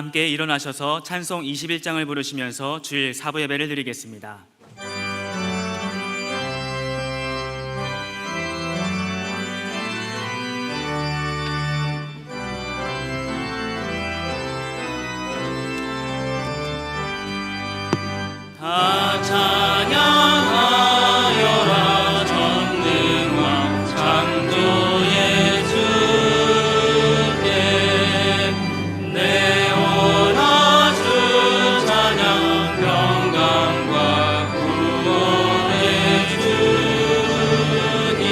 함께 일어나셔서 찬송 21장을 부르시면서 주일 사부 예배를 드리겠습니다. 다 찬양하여라 전능왕 창조의 주께 내 원하 주 찬양 평강과 구원의 주님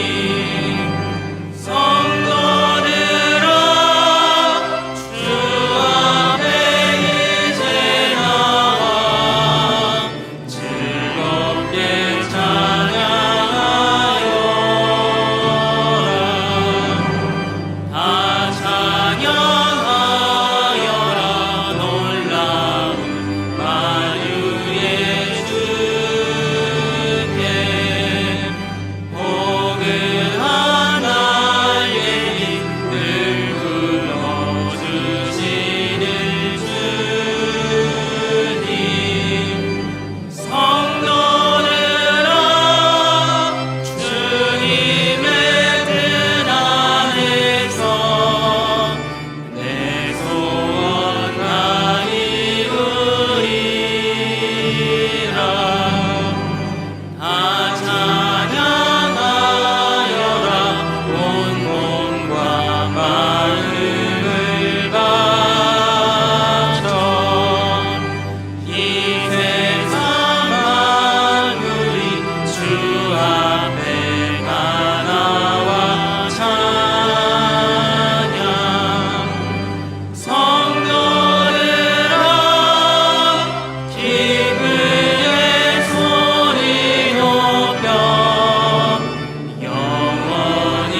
성도들아 주 앞에 이제 나와 즐겁게 찬양하여라. 다 찬양하여라. 놀라운 만유의 주께 포근한 날개를 늘 불러주시는 주님 성도들아 주님의 뜻 안에서 내 소원 다 이루리라. 다 찬양하여라. 온 몸과 마음을 바쳐 이 세상 만물이 주 앞에 다 나와 찬양 성도들아 기쁘게 소리 높여 영원히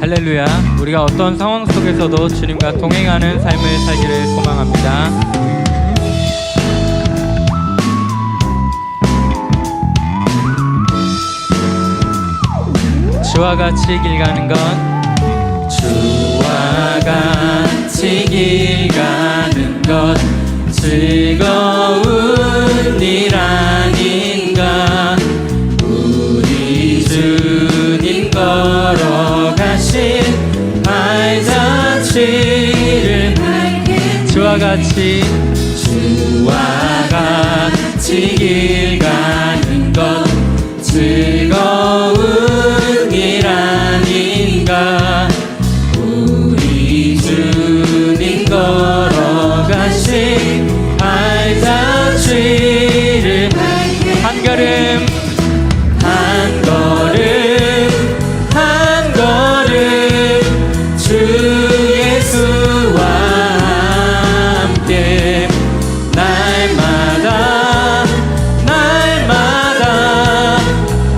할렐루야. 우리가 어떤 상황 속에서도 주님과 동행하는 삶을 살기를 소망합니다. 주와 같이 길 가는 건 주와 같이 길 가는 것 즐거운 일 아닌가. 우리 주님 걸어가신 발자취를 주와 같이 길 가는 것 즐거운 일 아닌가. 우리 주님 걸어가신 발자취를 한 걸음 한 걸음 주 예수와 함께 날마다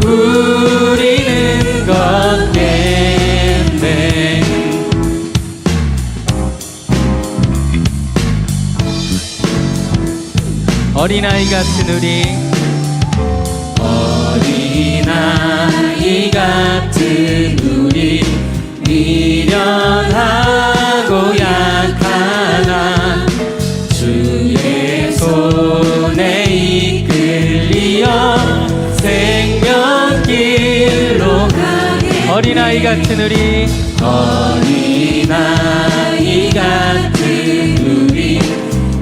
우리는 걷겠네. 어린아이 같은 우리 미련하고 약하나 주의 손에 이끌리어 생명길로 가게. 어린아이 같은 우리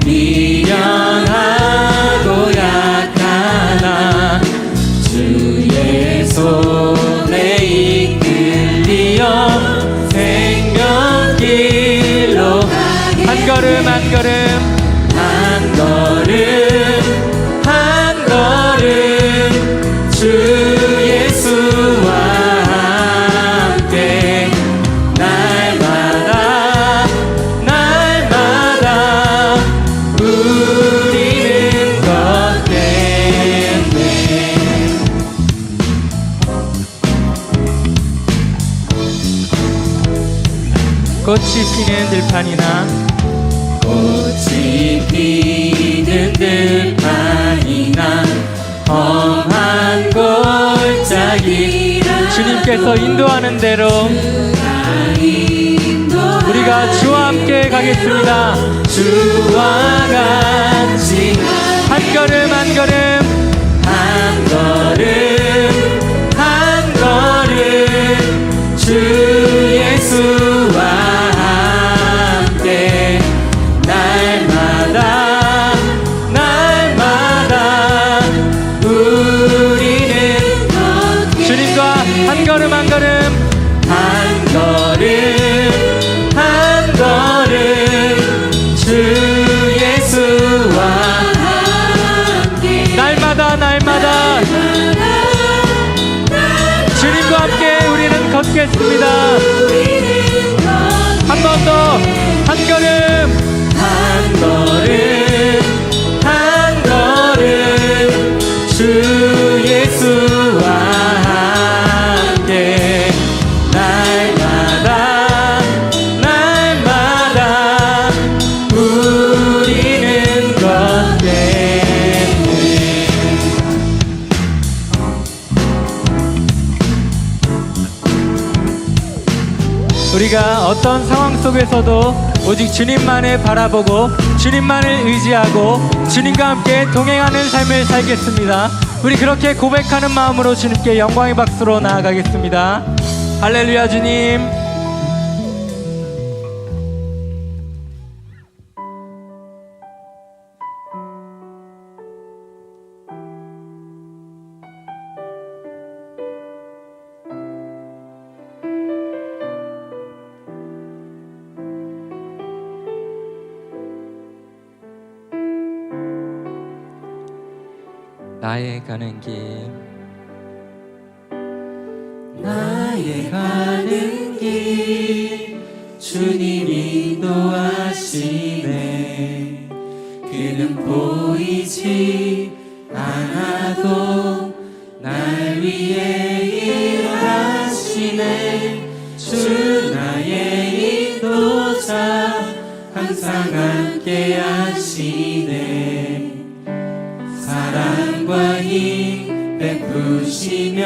미련하고 약하나 주의 손에 이끌리어 생명길로 가게. 한 걸음 주 예수와 함께 날마다 꽃이 피는 들판이나 꽃이 피는 들판이나 험한 골짜기라 주님께서 인도하는 대로 우리가 주와 함께 가겠습니다. 주와 같이 한 걸음 한 걸음 한 걸음 한 걸음 주 예수와 함께 날마다 날마다 우리는 주님과 한 걸음 한 걸음 한 걸음 한 걸음 주 예수와 함께 날마다 날마다 주님과 함께 우리는 걷겠습니다. 한 번 더 한 걸음 한 걸음 한 걸음 주 예수와 함께 날마다 날마다 우리는 걷겠네. 우리가 어떤 상황 속에서도 오직 주님만을 바라보고 주님만을 의지하고 주님과 함께 동행하는 삶을 살겠습니다. 우리 그렇게 고백하는 마음으로 주님께 영광의 박수로 나아가겠습니다. 할렐루야. 주님, 나의 가는 길 나의 가는 길 주님이 인도하시네. 그는 보이지 않아도 날 위해 일하시네. 주 나의 인도자 항상 함께 하시네. 사랑과 힘 베푸시며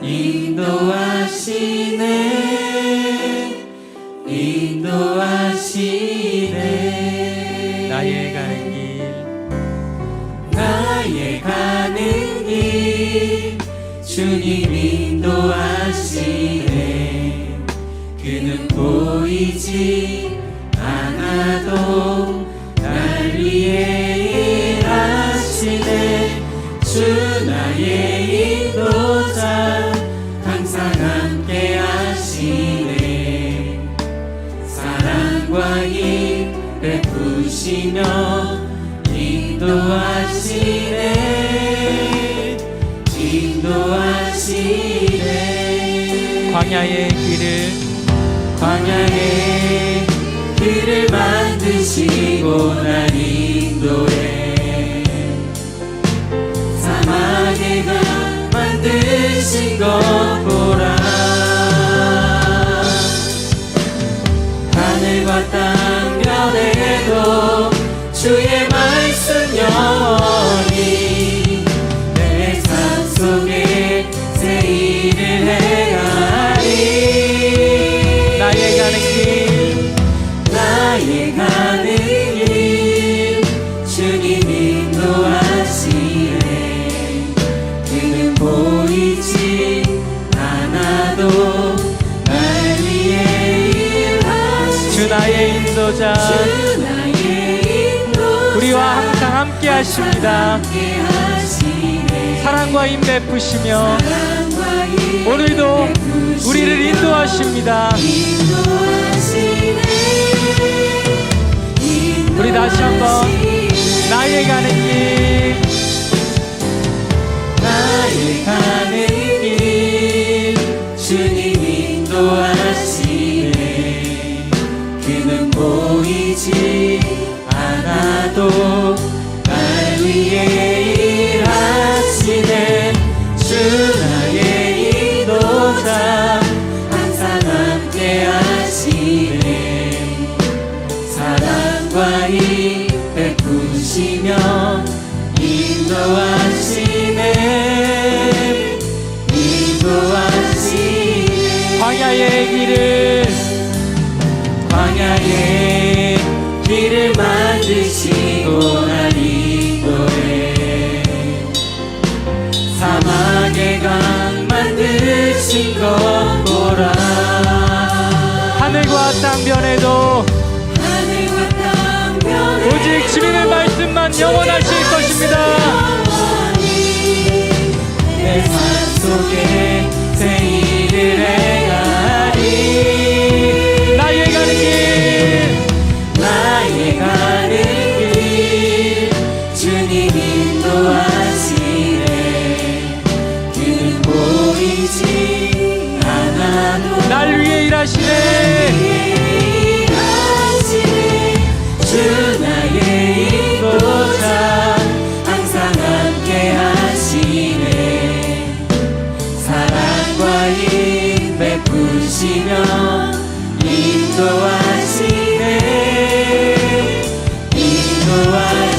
인도하시네. 인도하시네. 나의 가는 길 나의 가는 길 주님이 인도하시네. 그는 보이지 않아도 날 위해 일하시네. 주 나의 인도자 항상 함께 하시네. 사랑과 힘 베푸시며 인도하시네. 인도하시네. 광야의 길을 만드시고 날 인도해. 사막에 가 만드신 것 보라. 하늘과 땅 변해도 주의 말씀 영원히 내 삶 속에 새 일을 행하리. 나의 가는 길 나의 가는 길 주님 인도하시네. 그는 보이지 않아도 날 위해 일하시네. 주 나의 인도자 주 나의 인도자 우리와 항상 함께 하십니다. 함께 하시네. 사랑과 힘 베푸시며 사랑과 힘 오늘도 베푸시며 우리를 인도하십니다. 인도하시네. 우리 다시 한번 나의 가는 길 나의 가는 길 주님 인도하시네. 그는 보이지 않아도 날 위해 일하시네. 주 나의 인도자 항상 함께 하시네. 주신 것 보라. 하늘과 땅 변해도 하늘과 땅 변해도 오직 주님의 말씀만 영원하실 것입니다. 내 삶 속에 새 일을 행하리. 나의 가는 길 나의 가는 길 주님 인도하시네. 그는 보이지 않아도 날 위해 일하시네. 주 나의 인도자 항상 함께 하시네. 사랑과 힘 베푸시며 인도하시네. 인도하시네.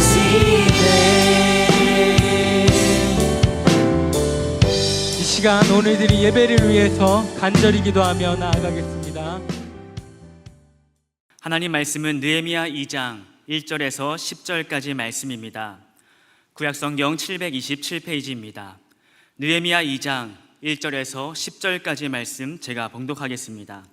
이 시간 오늘들이 예배를 위해서 간절히 기도하며 나아가겠습니다. 하나님 말씀은 느헤미야 2장 1절에서 10절까지 말씀입니다. 구약성경 727페이지입니다. 느헤미야 2장 1절에서 10절까지 말씀 제가 봉독하겠습니다.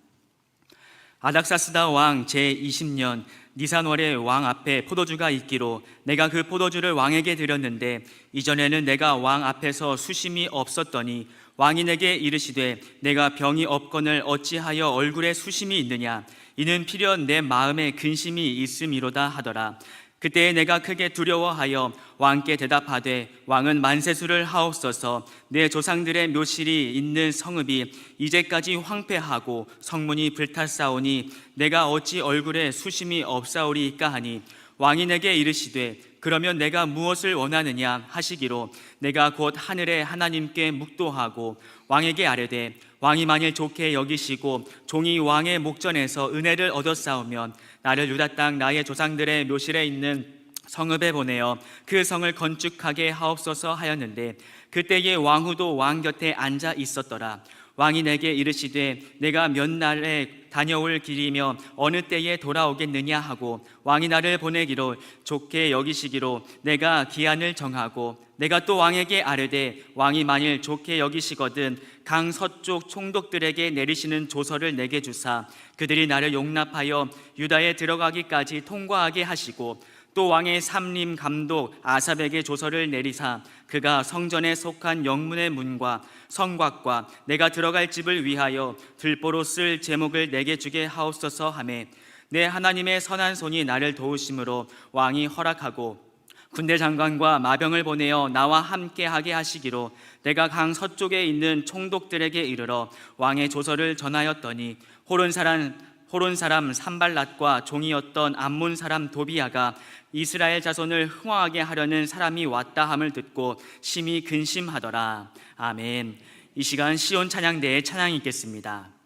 아닥사스다 왕 제20년 니산월에 왕 앞에 포도주가 있기로 내가 그 포도주를 왕에게 드렸는데 이전에는 내가 왕 앞에서 수심이 없었더니 왕이 내게 이르시되 내가 병이 없거늘 어찌하여 얼굴에 수심이 있느냐. 이는 필연 내 마음에 근심이 있음이로다 하더라. 그때에 내가 크게 두려워하여 왕께 대답하되 왕은 만세수를 하옵소서. 내 조상들의 묘실이 있는 성읍이 이제까지 황폐하고 성문이 불탔사오니 내가 어찌 얼굴에 수심이 없사오리이까 하니 왕이 내게 이르시되 그러면 내가 무엇을 원하느냐 하시기로 내가 곧 하늘의 하나님께 묵도하고 왕에게 아뢰되 왕이 만일 좋게 여기시고 종이 왕의 목전에서 은혜를 얻었사오면 나를 유다 땅 나의 조상들의 묘실에 있는 성읍에 보내어 그 성을 건축하게 하옵소서 하였는데 그때에 왕후도 왕 곁에 앉아 있었더라. 왕이 내게 이르시되 내가 몇 날에 다녀올 길이며 어느 때에 돌아오겠느냐 하고 왕이 나를 보내기로 좋게 여기시기로 내가 기한을 정하고 내가 또 왕에게 아뢰되 왕이 만일 좋게 여기시거든 강 서쪽 총독들에게 내리시는 조서를 내게 주사 그들이 나를 용납하여 유다에 들어가기까지 통과하게 하시고 또 왕의 삼림 감독 아삽에게 조서를 내리사 그가 성전에 속한 영문의 문과 성곽과 내가 들어갈 집을 위하여 들보로 쓸 제목을 내게 주게 하옵소서 하매 내 하나님의 선한 손이 나를 도우심으로 왕이 허락하고 군대 장관과 마병을 보내어 나와 함께 하게 하시기로 내가 강 서쪽에 있는 총독들에게 이르러 왕의 조서를 전하였더니 호론 사람 산발랏과 종이었던 암몬 사람 도비야가 이스라엘 자손을 흥황하게 하려는 사람이 왔다 함을 듣고 심히 근심하더라. 아멘. 이 시간 시온 찬양대의 찬양이 있겠습니다.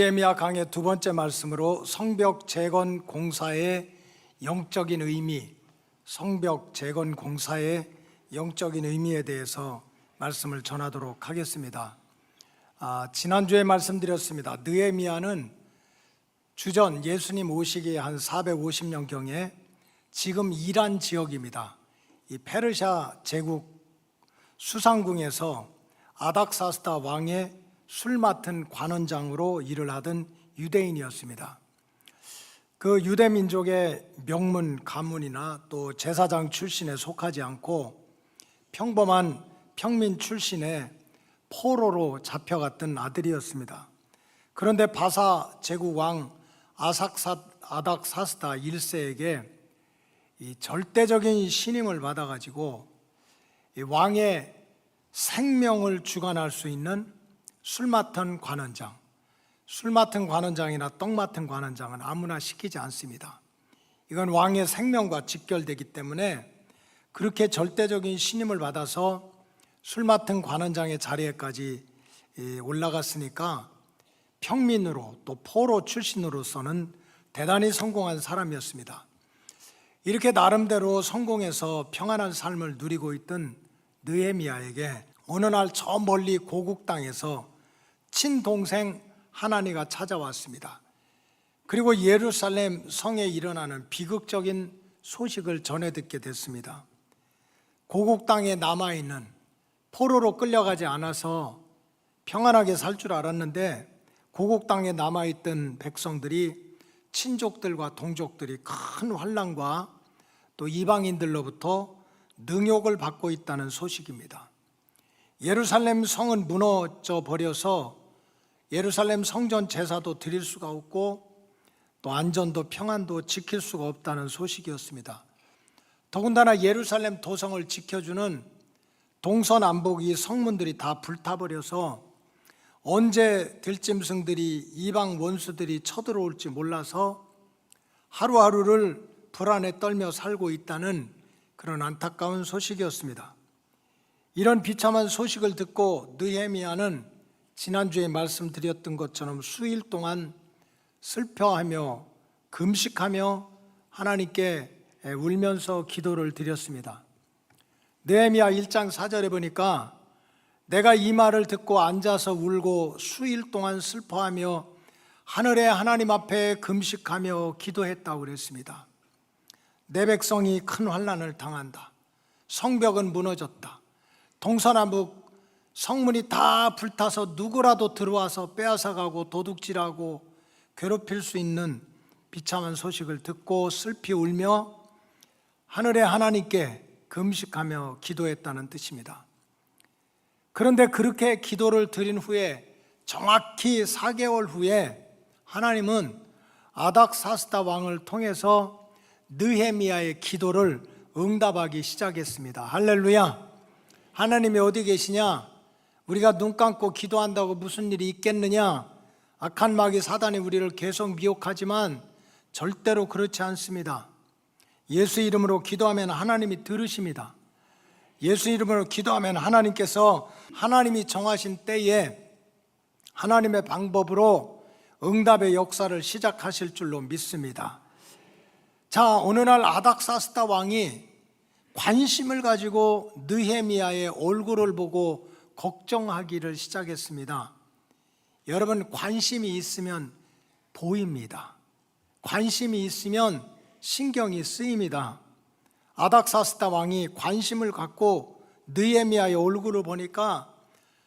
느헤미야 강의 두 번째 말씀으로 성벽 재건 공사의 영적인 의미, 성벽 재건 공사의 영적인 의미에 대해서 말씀을 전하도록 하겠습니다. 지난주에 말씀드렸습니다. 느헤미야는 주전 예수님 오시기 한 450년경에 지금 이란 지역입니다. 이 페르시아 제국 수상궁에서 아닥사스다 왕의 술 맡은 관원장으로 일을 하던 유대인이었습니다. 그 유대 민족의 명문 가문이나 또 제사장 출신에 속하지 않고 평범한 평민 출신의 포로로 잡혀갔던 아들이었습니다. 그런데 바사 제국 왕 아닥사스다 1세에게 이 절대적인 신임을 받아가지고 이 왕의 생명을 주관할 수 있는 술 맡은 관원장, 술 맡은 관원장이나 떡 맡은 관원장은 아무나 시키지 않습니다. 이건 왕의 생명과 직결되기 때문에 그렇게 절대적인 신임을 받아서 술 맡은 관원장의 자리에까지 올라갔으니까 평민으로 또 포로 출신으로서는 대단히 성공한 사람이었습니다. 이렇게 나름대로 성공해서 평안한 삶을 누리고 있던 느헤미야에게 어느 날 저 멀리 고국 땅에서 친동생 하나니가 찾아왔습니다. 그리고 예루살렘 성에 일어나는 비극적인 소식을 전해 듣게 됐습니다. 고국 땅에 남아있는, 포로로 끌려가지 않아서 평안하게 살 줄 알았는데 고국 땅에 남아있던 백성들이 친족들과 동족들이 큰 환난과 또 이방인들로부터 능욕을 받고 있다는 소식입니다. 예루살렘 성은 무너져 버려서 예루살렘 성전 제사도 드릴 수가 없고 또 안전도 평안도 지킬 수가 없다는 소식이었습니다. 더군다나 예루살렘 도성을 지켜주는 동서남북 성문들이 다 불타버려서 언제 들짐승들이 이방 원수들이 쳐들어올지 몰라서 하루하루를 불안에 떨며 살고 있다는 그런 안타까운 소식이었습니다. 이런 비참한 소식을 듣고 느헤미야는 지난주에 말씀드렸던 것처럼 수일 동안 슬퍼하며 금식하며 하나님께 울면서 기도를 드렸습니다. 느헤미야 1장 4절에 보니까 내가 이 말을 듣고 앉아서 울고 수일 동안 슬퍼하며 하늘의 하나님 앞에 금식하며 기도했다고 그랬습니다. 내 백성이 큰 환난을 당한다. 성벽은 무너졌다. 동서남북 성문이 다 불타서 누구라도 들어와서 빼앗아가고 도둑질하고 괴롭힐 수 있는 비참한 소식을 듣고 슬피 울며 하늘의 하나님께 금식하며 기도했다는 뜻입니다. 그런데 그렇게 기도를 드린 후에 정확히 4개월 후에 하나님은 아닥사스다 왕을 통해서 느헤미야의 기도를 응답하기 시작했습니다. 할렐루야. 하나님이 어디 계시냐? 우리가 눈 감고 기도한다고 무슨 일이 있겠느냐? 악한 마귀 사단이 우리를 계속 미혹하지만 절대로 그렇지 않습니다. 예수 이름으로 기도하면 하나님이 들으십니다. 예수 이름으로 기도하면 하나님께서 하나님이 정하신 때에 하나님의 방법으로 응답의 역사를 시작하실 줄로 믿습니다. 자, 어느 날 아닥사스다 왕이 관심을 가지고 느헤미야의 얼굴을 보고 걱정하기를 시작했습니다. 여러분, 관심이 있으면 보입니다. 관심이 있으면 신경이 쓰입니다. 아닥사스다 왕이 관심을 갖고 느헤미야의 얼굴을 보니까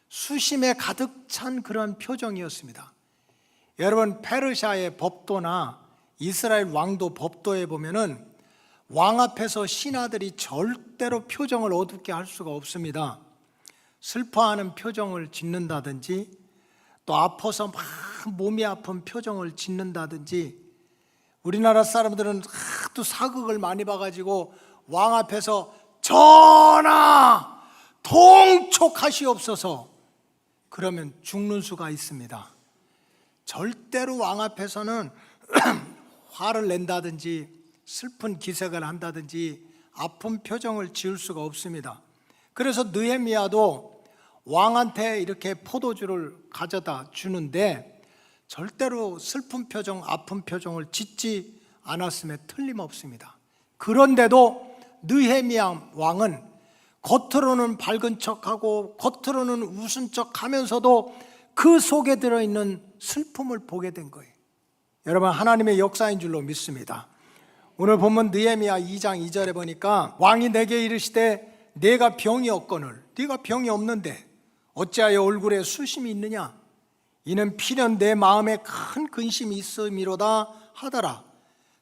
수심에 가득 찬 그런 표정이었습니다. 여러분, 페르시아의 법도나 이스라엘 왕도 법도에 보면은 왕 앞에서 신하들이 절대로 표정을 어둡게 할 수가 없습니다. 슬퍼하는 표정을 짓는다든지 또 아파서 막 몸이 아픈 표정을 짓는다든지, 우리나라 사람들은 하도 사극을 많이 봐가지고 왕 앞에서 전하 통촉하시옵소서 그러면 죽는 수가 있습니다. 절대로 왕 앞에서는 화를 낸다든지 슬픈 기색을 한다든지 아픈 표정을 지을 수가 없습니다. 그래서 느헤미야도 왕한테 이렇게 포도주를 가져다 주는데 절대로 슬픈 표정, 아픈 표정을 짓지 않았음에 틀림없습니다. 그런데도 느헤미야 왕은 겉으로는 밝은 척하고 겉으로는 웃은 척하면서도 그 속에 들어있는 슬픔을 보게 된 거예요. 여러분, 하나님의 역사인 줄로 믿습니다. 오늘 본문 느헤미야 2장 2절에 보니까 왕이 내게 이르시되 내가 병이 없거늘 네가 병이 없는데 어찌하여 얼굴에 수심이 있느냐? 이는 필연 내 마음에 큰 근심이 있음이로다 하더라.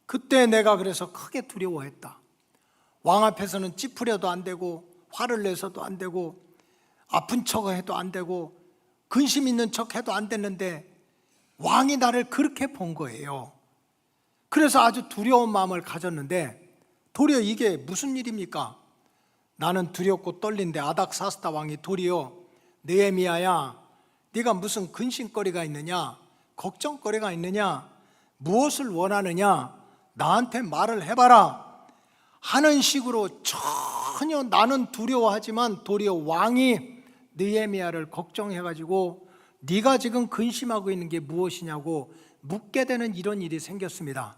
그때 내가 그래서 크게 두려워했다. 왕 앞에서는 찌푸려도 안 되고 화를 내서도 안 되고 아픈 척 해도 안 되고 근심 있는 척 해도 안 됐는데 왕이 나를 그렇게 본 거예요. 그래서 아주 두려운 마음을 가졌는데 도리어 이게 무슨 일입니까? 나는 두렵고 떨린데 아닥사스다 왕이 도리어 느헤미야야, 네가 무슨 근심거리가 있느냐? 걱정거리가 있느냐? 무엇을 원하느냐? 나한테 말을 해봐라 하는 식으로 전혀 나는 두려워하지만 도리어 왕이 느헤미야를 걱정해가지고 네가 지금 근심하고 있는 게 무엇이냐고 묻게 되는 이런 일이 생겼습니다.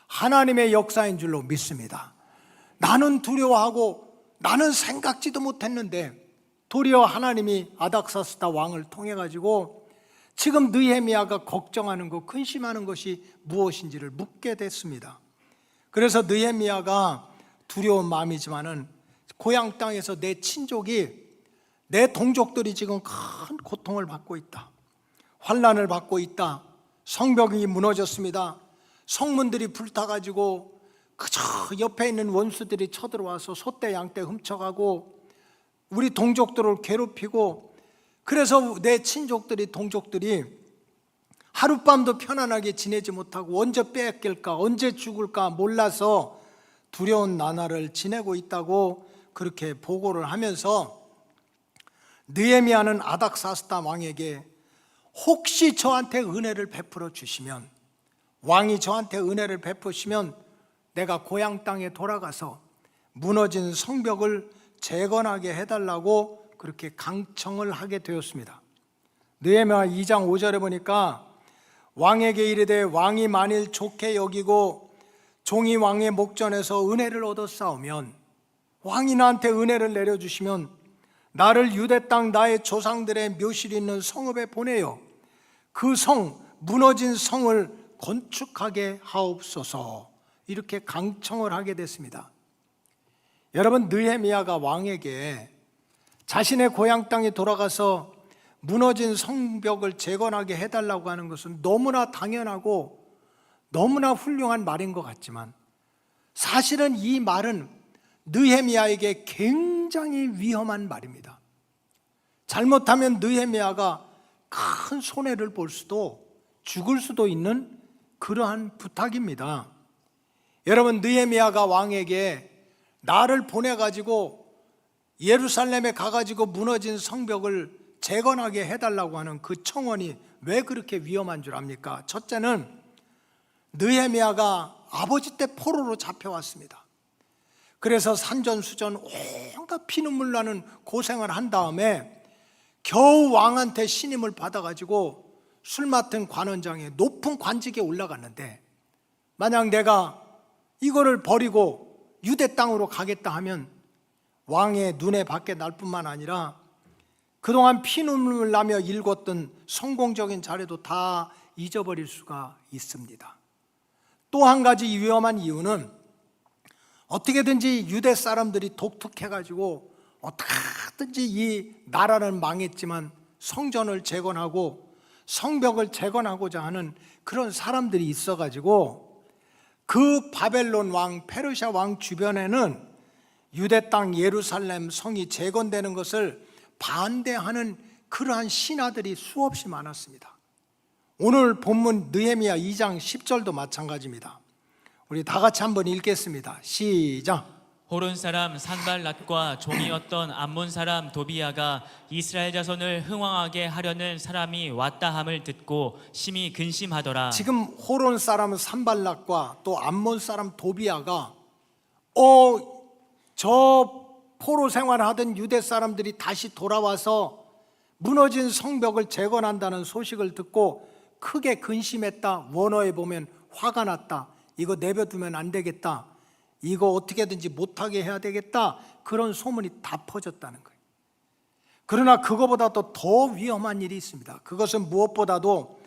하나님의 역사인 줄로 믿습니다. 나는 두려워하고 나는 생각지도 못했는데 도리어 하나님이 아닥사스다 왕을 통해 가지고 지금 느헤미야가 걱정하는 것, 근심하는 것이 무엇인지를 묻게 됐습니다. 그래서 느헤미야가 두려운 마음이지만은 고향 땅에서 내 친족이, 내 동족들이 지금 큰 고통을 받고 있다. 환난을 받고 있다. 성벽이 무너졌습니다. 성문들이 불타가지고 그저 옆에 있는 원수들이 쳐들어와서 소떼 양떼 훔쳐가고 우리 동족들을 괴롭히고, 그래서 내 친족들이, 동족들이 하룻밤도 편안하게 지내지 못하고 언제 뺏길까, 언제 죽을까 몰라서 두려운 나날을 지내고 있다고 그렇게 보고를 하면서 느헤미야는 아닥사스다 왕에게 혹시 저한테 은혜를 베풀어 주시면, 왕이 저한테 은혜를 베푸시면 내가 고향 땅에 돌아가서 무너진 성벽을 재건하게 해달라고 그렇게 강청을 하게 되었습니다. 느헤미야 2장 5절에 보니까 왕에게 이르되 왕이 만일 좋게 여기고 종이 왕의 목전에서 은혜를 얻었사오면, 왕이 나한테 은혜를 내려주시면 나를 유대 땅 나의 조상들의 묘실이 있는 성읍에 보내요 그 성, 무너진 성을 건축하게 하옵소서, 이렇게 강청을 하게 됐습니다. 여러분, 느헤미야가 왕에게 자신의 고향 땅에 돌아가서 무너진 성벽을 재건하게 해달라고 하는 것은 너무나 당연하고 너무나 훌륭한 말인 것 같지만 사실은 이 말은 느헤미야에게 굉장히 위험한 말입니다. 잘못하면 느헤미야가 큰 손해를 볼 수도, 죽을 수도 있는 그러한 부탁입니다. 여러분, 느헤미야가 왕에게 나를 보내가지고 예루살렘에 가가지고 무너진 성벽을 재건하게 해달라고 하는 그 청원이 왜 그렇게 위험한 줄 압니까? 첫째는 느헤미야가 아버지 때 포로로 잡혀왔습니다. 그래서 산전수전 온갖 피눈물 나는 고생을 한 다음에 겨우 왕한테 신임을 받아가지고 술 맡은 관원장의 높은 관직에 올라갔는데, 만약 내가 이거를 버리고 유대 땅으로 가겠다 하면 왕의 눈에 밖에 날 뿐만 아니라 그동안 피눈물 나며 일궜던 성공적인 자리도 다 잊어버릴 수가 있습니다. 또 한 가지 위험한 이유는 어떻게든지 유대 사람들이 독특해가지고 어떻게든지 이 나라는 망했지만 성전을 재건하고 성벽을 재건하고자 하는 그런 사람들이 있어가지고 그 바벨론 왕, 페르시아 왕 주변에는 유대 땅 예루살렘 성이 재건되는 것을 반대하는 그러한 신하들이 수없이 많았습니다. 오늘 본문 느헤미야 2장 10절도 마찬가지입니다. 우리 다 같이 한번 읽겠습니다. 시작. 호론 사람 산발랏과 종이었던 암몬 사람 도비야가 이스라엘 자손을 흥왕하게 하려는 사람이 왔다 함을 듣고 심히 근심하더라. 지금 호론 사람 산발랏과 또 암몬 사람 도비야가 저 포로 생활하던 유대 사람들이 다시 돌아와서 무너진 성벽을 재건한다는 소식을 듣고 크게 근심했다. 원어에 보면 화가 났다. 이거 내버두면 안 되겠다. 이거 어떻게든지 못하게 해야 되겠다. 그런 소문이 다 퍼졌다는 거예요. 그러나 그거보다도 더 위험한 일이 있습니다. 그것은 무엇보다도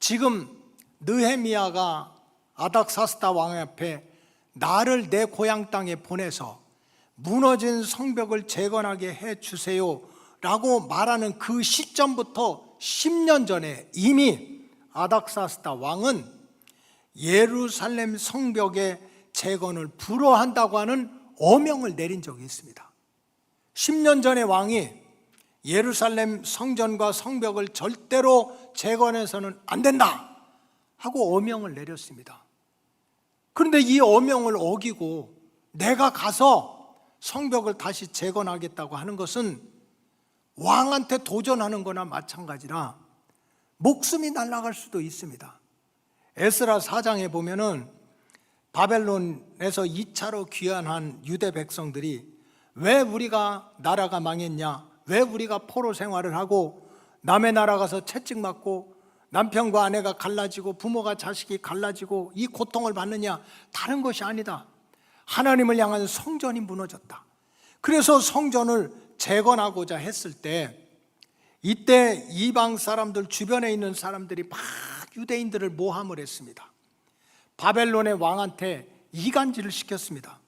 지금 느헤미야가 아닥사스다 왕 앞에 나를 내 고향 땅에 보내서 무너진 성벽을 재건하게 해주세요 라고 말하는 그 시점부터 10년 전에 이미 아닥사스다 왕은 예루살렘 성벽의 재건을 불허한다고 하는 어명을 내린 적이 있습니다. 10년 전에 왕이 예루살렘 성전과 성벽을 절대로 재건해서는 안 된다 하고 어명을 내렸습니다. 그런데 이 어명을 어기고 내가 가서 성벽을 다시 재건하겠다고 하는 것은 왕한테 도전하는 거나 마찬가지라 목숨이 날아갈 수도 있습니다. 에스라 4장에 보면은 바벨론에서 2차로 귀환한 유대 백성들이 왜 우리가 나라가 망했냐, 왜 우리가 포로 생활을 하고 남의 나라 가서 채찍맞고 남편과 아내가 갈라지고 부모가 자식이 갈라지고 이 고통을 받느냐, 다른 것이 아니다. 하나님을 향한 성전이 무너졌다. 그래서 성전을 재건하고자 했을 때 이때 이방 사람들, 주변에 있는 사람들이 막 유대인들을 모함을 했습니다. 바벨론의 왕한테 이간질을 시켰습니다.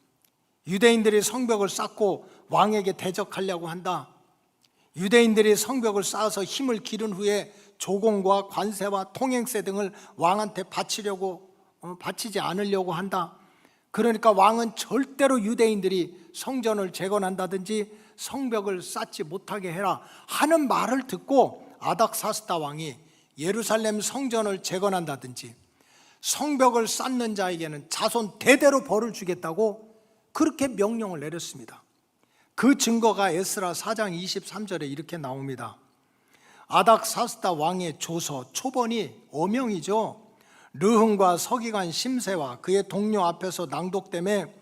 유대인들이 성벽을 쌓고 왕에게 대적하려고 한다. 유대인들이 성벽을 쌓아서 힘을 기른 후에 조공과 관세와 통행세 등을 왕한테 바치지 않으려고 한다. 그러니까 왕은 절대로 유대인들이 성전을 재건한다든지 성벽을 쌓지 못하게 해라 하는 말을 듣고 아닥사스다 왕이 예루살렘 성전을 재건한다든지 성벽을 쌓는 자에게는 자손 대대로 벌을 주겠다고 그렇게 명령을 내렸습니다. 그 증거가 에스라 4장 23절에 이렇게 나옵니다. 아닥사스다 왕의 조서, 초본이 어명이죠. 르흥과 서기관 심세와 그의 동료 앞에서 낭독되매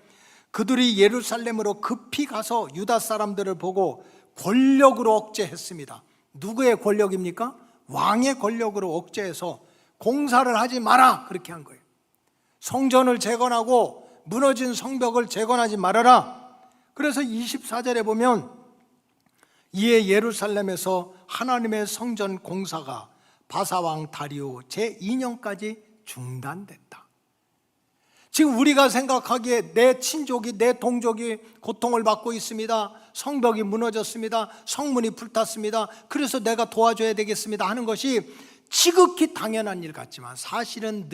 그들이 예루살렘으로 급히 가서 유다 사람들을 보고 권력으로 억제했습니다. 누구의 권력입니까? 왕의 권력으로 억제해서 공사를 하지 마라, 그렇게 한 거예요. 성전을 재건하고 무너진 성벽을 재건하지 말아라. 그래서 24절에 보면 이에 예루살렘에서 하나님의 성전 공사가 바사왕 다리오 제2년까지 중단됐다. 지금 우리가 생각하기에 내 친족이, 내 동족이 고통을 받고 있습니다. 성벽이 무너졌습니다. 성문이 불탔습니다. 그래서 내가 도와줘야 되겠습니다 하는 것이 지극히 당연한 일 같지만 사실은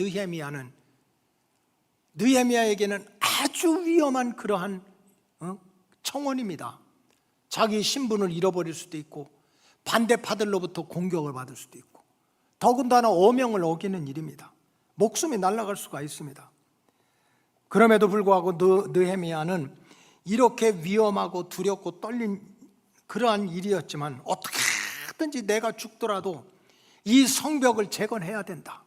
느헤미야에게는 아주 위험한 그러한 청원입니다. 자기 신분을 잃어버릴 수도 있고 반대파들로부터 공격을 받을 수도 있고 더군다나 어명을 어기는 일입니다. 목숨이 날아갈 수가 있습니다. 그럼에도 불구하고 느헤미야는 이렇게 위험하고 두렵고 떨린 그러한 일이었지만 어떻게든지 내가 죽더라도 이 성벽을 재건해야 된다.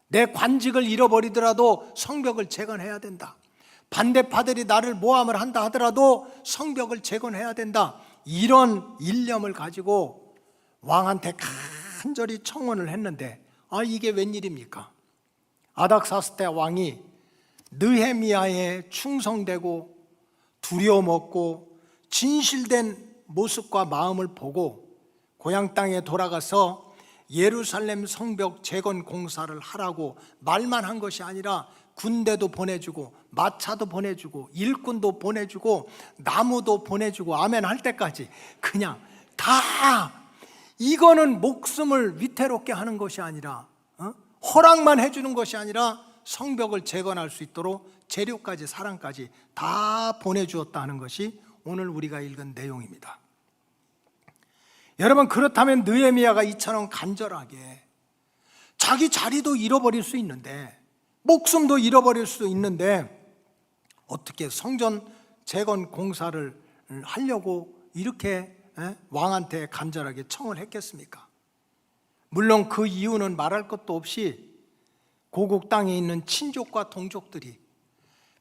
내 관직을 잃어버리더라도 성벽을 재건해야 된다. 반대파들이 나를 모함을 한다 하더라도 성벽을 재건해야 된다. 이런 일념을 가지고 왕한테 간절히 청원을 했는데 이게 웬일입니까? 아닥사스다 왕이 느헤미야에 충성되고 두려워먹고 진실된 모습과 마음을 보고 고향 땅에 돌아가서 예루살렘 성벽 재건 공사를 하라고 말만 한 것이 아니라 군대도 보내주고 마차도 보내주고 일꾼도 보내주고 나무도 보내주고 아멘 할 때까지 그냥 다 이거는 목숨을 위태롭게 하는 것이 아니라 허락만 해주는 것이 아니라 성벽을 재건할 수 있도록 재료까지 사람까지 다 보내주었다 하는 것이 오늘 우리가 읽은 내용입니다. 여러분, 그렇다면 느헤미야가 이처럼 간절하게 자기 자리도 잃어버릴 수 있는데 목숨도 잃어버릴 수 있는데 어떻게 성전 재건 공사를 하려고 이렇게 왕한테 간절하게 청을 했겠습니까? 물론 그 이유는 말할 것도 없이 고국 땅에 있는 친족과 동족들이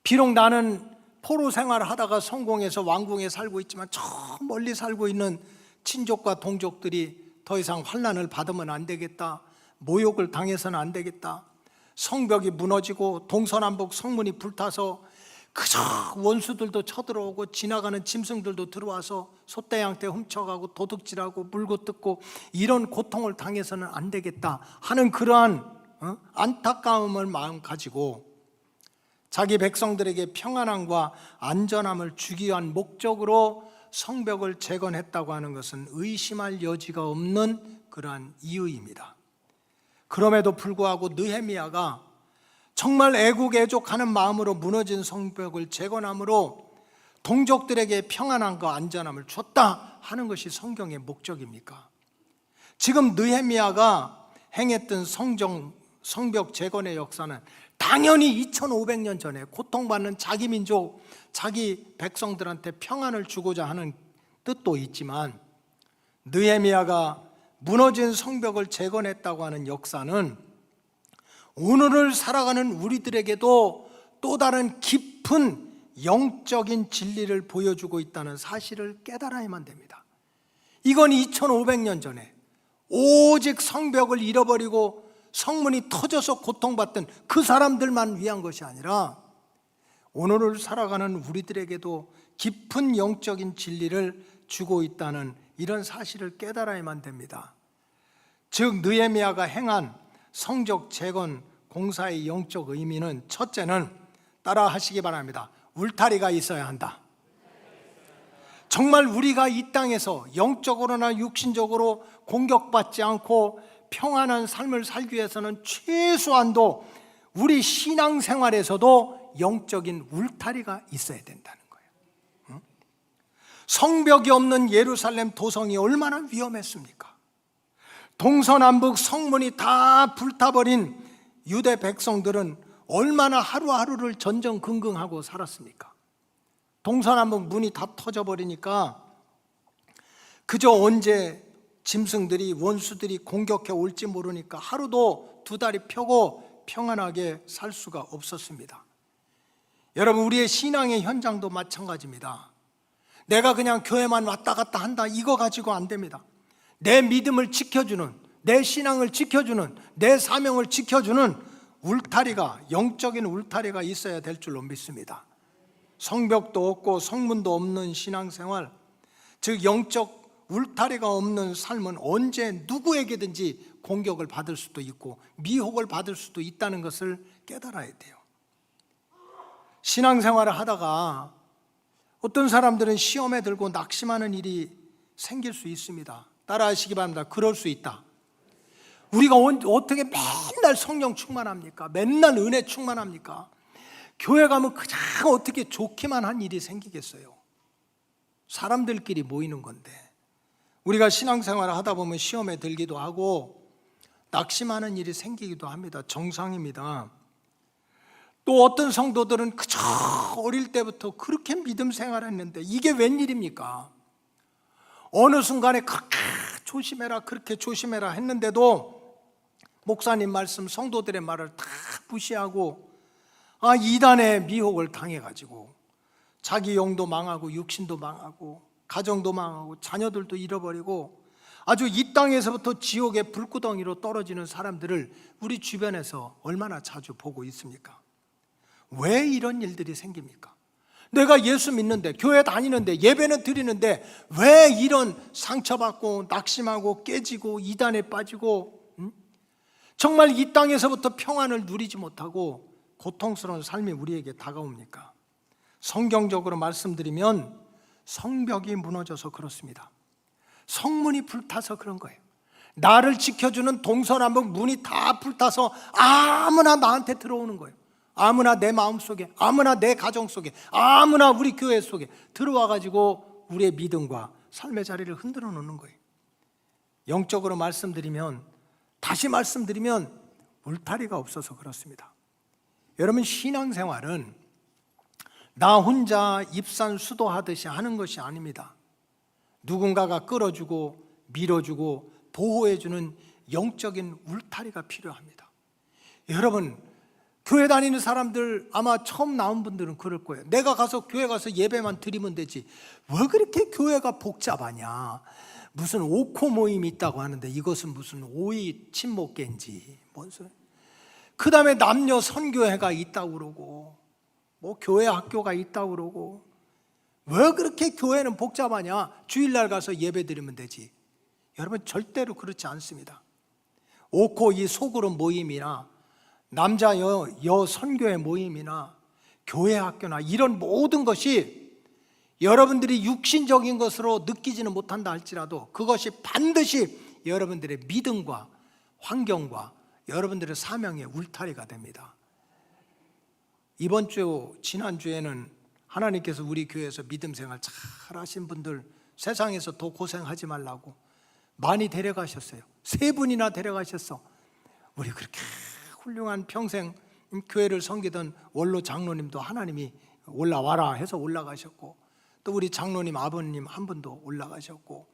비록 나는 포로 생활을 하다가 성공해서 왕궁에 살고 있지만 저 멀리 살고 있는 친족과 동족들이 더 이상 환난을 받으면 안 되겠다, 모욕을 당해서는 안 되겠다. 성벽이 무너지고 동서남북 성문이 불타서 그저 원수들도 쳐들어오고 지나가는 짐승들도 들어와서 소떼양떼 훔쳐가고 도둑질하고 물고 뜯고 이런 고통을 당해서는 안 되겠다 하는 그러한 안타까움을 마음 가지고 자기 백성들에게 평안함과 안전함을 주기 위한 목적으로 성벽을 재건했다고 하는 것은 의심할 여지가 없는 그러한 이유입니다. 그럼에도 불구하고 느헤미야가 정말 애국애족하는 마음으로 무너진 성벽을 재건함으로 동족들에게 평안함과 안전함을 줬다 하는 것이 성경의 목적입니까? 지금 느헤미야가 행했던 성벽 재건의 역사는 당연히 2500년 전에 고통받는 자기 민족, 자기 백성들한테 평안을 주고자 하는 뜻도 있지만 느헤미야가 무너진 성벽을 재건했다고 하는 역사는 오늘을 살아가는 우리들에게도 또 다른 깊은 영적인 진리를 보여주고 있다는 사실을 깨달아야만 됩니다. 이건 2500년 전에 오직 성벽을 잃어버리고 성문이 터져서 고통받던 그 사람들만 위한 것이 아니라 오늘을 살아가는 우리들에게도 깊은 영적인 진리를 주고 있다는 이런 사실을 깨달아야만 됩니다. 즉 느헤미야가 행한 성적 재건 공사의 영적 의미는 첫째는 따라 하시기 바랍니다. 울타리가 있어야 한다. 정말 우리가 이 땅에서 영적으로나 육신적으로 공격받지 않고 평안한 삶을 살기 위해서는 최소한도 우리 신앙생활에서도 영적인 울타리가 있어야 된다는 거예요. 성벽이 없는 예루살렘 도성이 얼마나 위험했습니까? 동서남북 성문이 다 불타버린 유대 백성들은 얼마나 하루하루를 전전긍긍하고 살았습니까? 동서남북 문이 다 터져버리니까 그저 언제 짐승들이 원수들이 공격해 올지 모르니까 하루도 두 다리 펴고 평안하게 살 수가 없었습니다. 여러분, 우리의 신앙의 현장도 마찬가지입니다. 내가 그냥 교회만 왔다 갔다 한다 이거 가지고 안 됩니다. 내 믿음을 지켜주는, 내 신앙을 지켜주는, 내 사명을 지켜주는 울타리가, 영적인 울타리가 있어야 될 줄로 믿습니다. 성벽도 없고 성문도 없는 신앙생활, 즉 영적 울타리가 없는 삶은 언제 누구에게든지 공격을 받을 수도 있고 미혹을 받을 수도 있다는 것을 깨달아야 돼요. 신앙생활을 하다가 어떤 사람들은 시험에 들고 낙심하는 일이 생길 수 있습니다. 따라하시기 바랍니다. 그럴 수 있다. 우리가 어떻게 맨날 성령 충만합니까? 맨날 은혜 충만합니까? 교회 가면 그냥 어떻게 좋기만 한 일이 생기겠어요? 사람들끼리 모이는 건데 우리가 신앙생활을 하다 보면 시험에 들기도 하고 낙심하는 일이 생기기도 합니다. 정상입니다. 또 어떤 성도들은 그저 어릴 때부터 그렇게 믿음 생활했는데 이게 웬일입니까? 어느 순간에 그렇게 조심해라 그렇게 조심해라 했는데도 목사님 말씀, 성도들의 말을 다 무시하고 이단의 미혹을 당해가지고 자기 영도 망하고 육신도 망하고 가정도 망하고 자녀들도 잃어버리고 아주 이 땅에서부터 지옥의 불구덩이로 떨어지는 사람들을 우리 주변에서 얼마나 자주 보고 있습니까? 왜 이런 일들이 생깁니까? 내가 예수 믿는데 교회 다니는데 예배는 드리는데 왜 이런 상처받고 낙심하고 깨지고 이단에 빠지고 정말 이 땅에서부터 평안을 누리지 못하고 고통스러운 삶이 우리에게 다가옵니까? 성경적으로 말씀드리면 성벽이 무너져서 그렇습니다. 성문이 불타서 그런 거예요. 나를 지켜주는 동서남북 문이 다 불타서 아무나 나한테 들어오는 거예요. 아무나 내 마음속에, 아무나 내 가정 속에, 아무나 우리 교회 속에 들어와가지고 우리의 믿음과 삶의 자리를 흔들어 놓는 거예요. 영적으로 말씀드리면, 다시 말씀드리면 울타리가 없어서 그렇습니다. 여러분, 신앙생활은 나 혼자 입산수도하듯이 하는 것이 아닙니다. 누군가가 끌어주고 밀어주고 보호해주는 영적인 울타리가 필요합니다. 여러분, 교회 다니는 사람들 아마 처음 나온 분들은 그럴 거예요. 내가 가서 교회 가서 예배만 드리면 되지 왜 그렇게 교회가 복잡하냐, 무슨 오코 모임이 있다고 하는데 이것은 무슨 오이 친목계인지 뭔 소리. 그 다음에 남녀 선교회가 있다고 그러고 뭐 교회 학교가 있다고 그러고 왜 그렇게 교회는 복잡하냐? 주일날 가서 예배 드리면 되지. 여러분 절대로 그렇지 않습니다. 오코 이 소그룹 모임이나 남자 여 선교회 모임이나 교회 학교나 이런 모든 것이 여러분들이 육신적인 것으로 느끼지는 못한다 할지라도 그것이 반드시 여러분들의 믿음과 환경과 여러분들의 사명의 울타리가 됩니다. 이번 주 지난주에는 하나님께서 우리 교회에서 믿음 생활 잘 하신 분들 세상에서 더 고생하지 말라고 많이 데려가셨어요. 3분이나 데려가셨어. 우리 그렇게 훌륭한 평생 교회를 섬기던 원로 장로님도 하나님이 올라와라 해서 올라가셨고 또 우리 장로님 아버님 한 분도 올라가셨고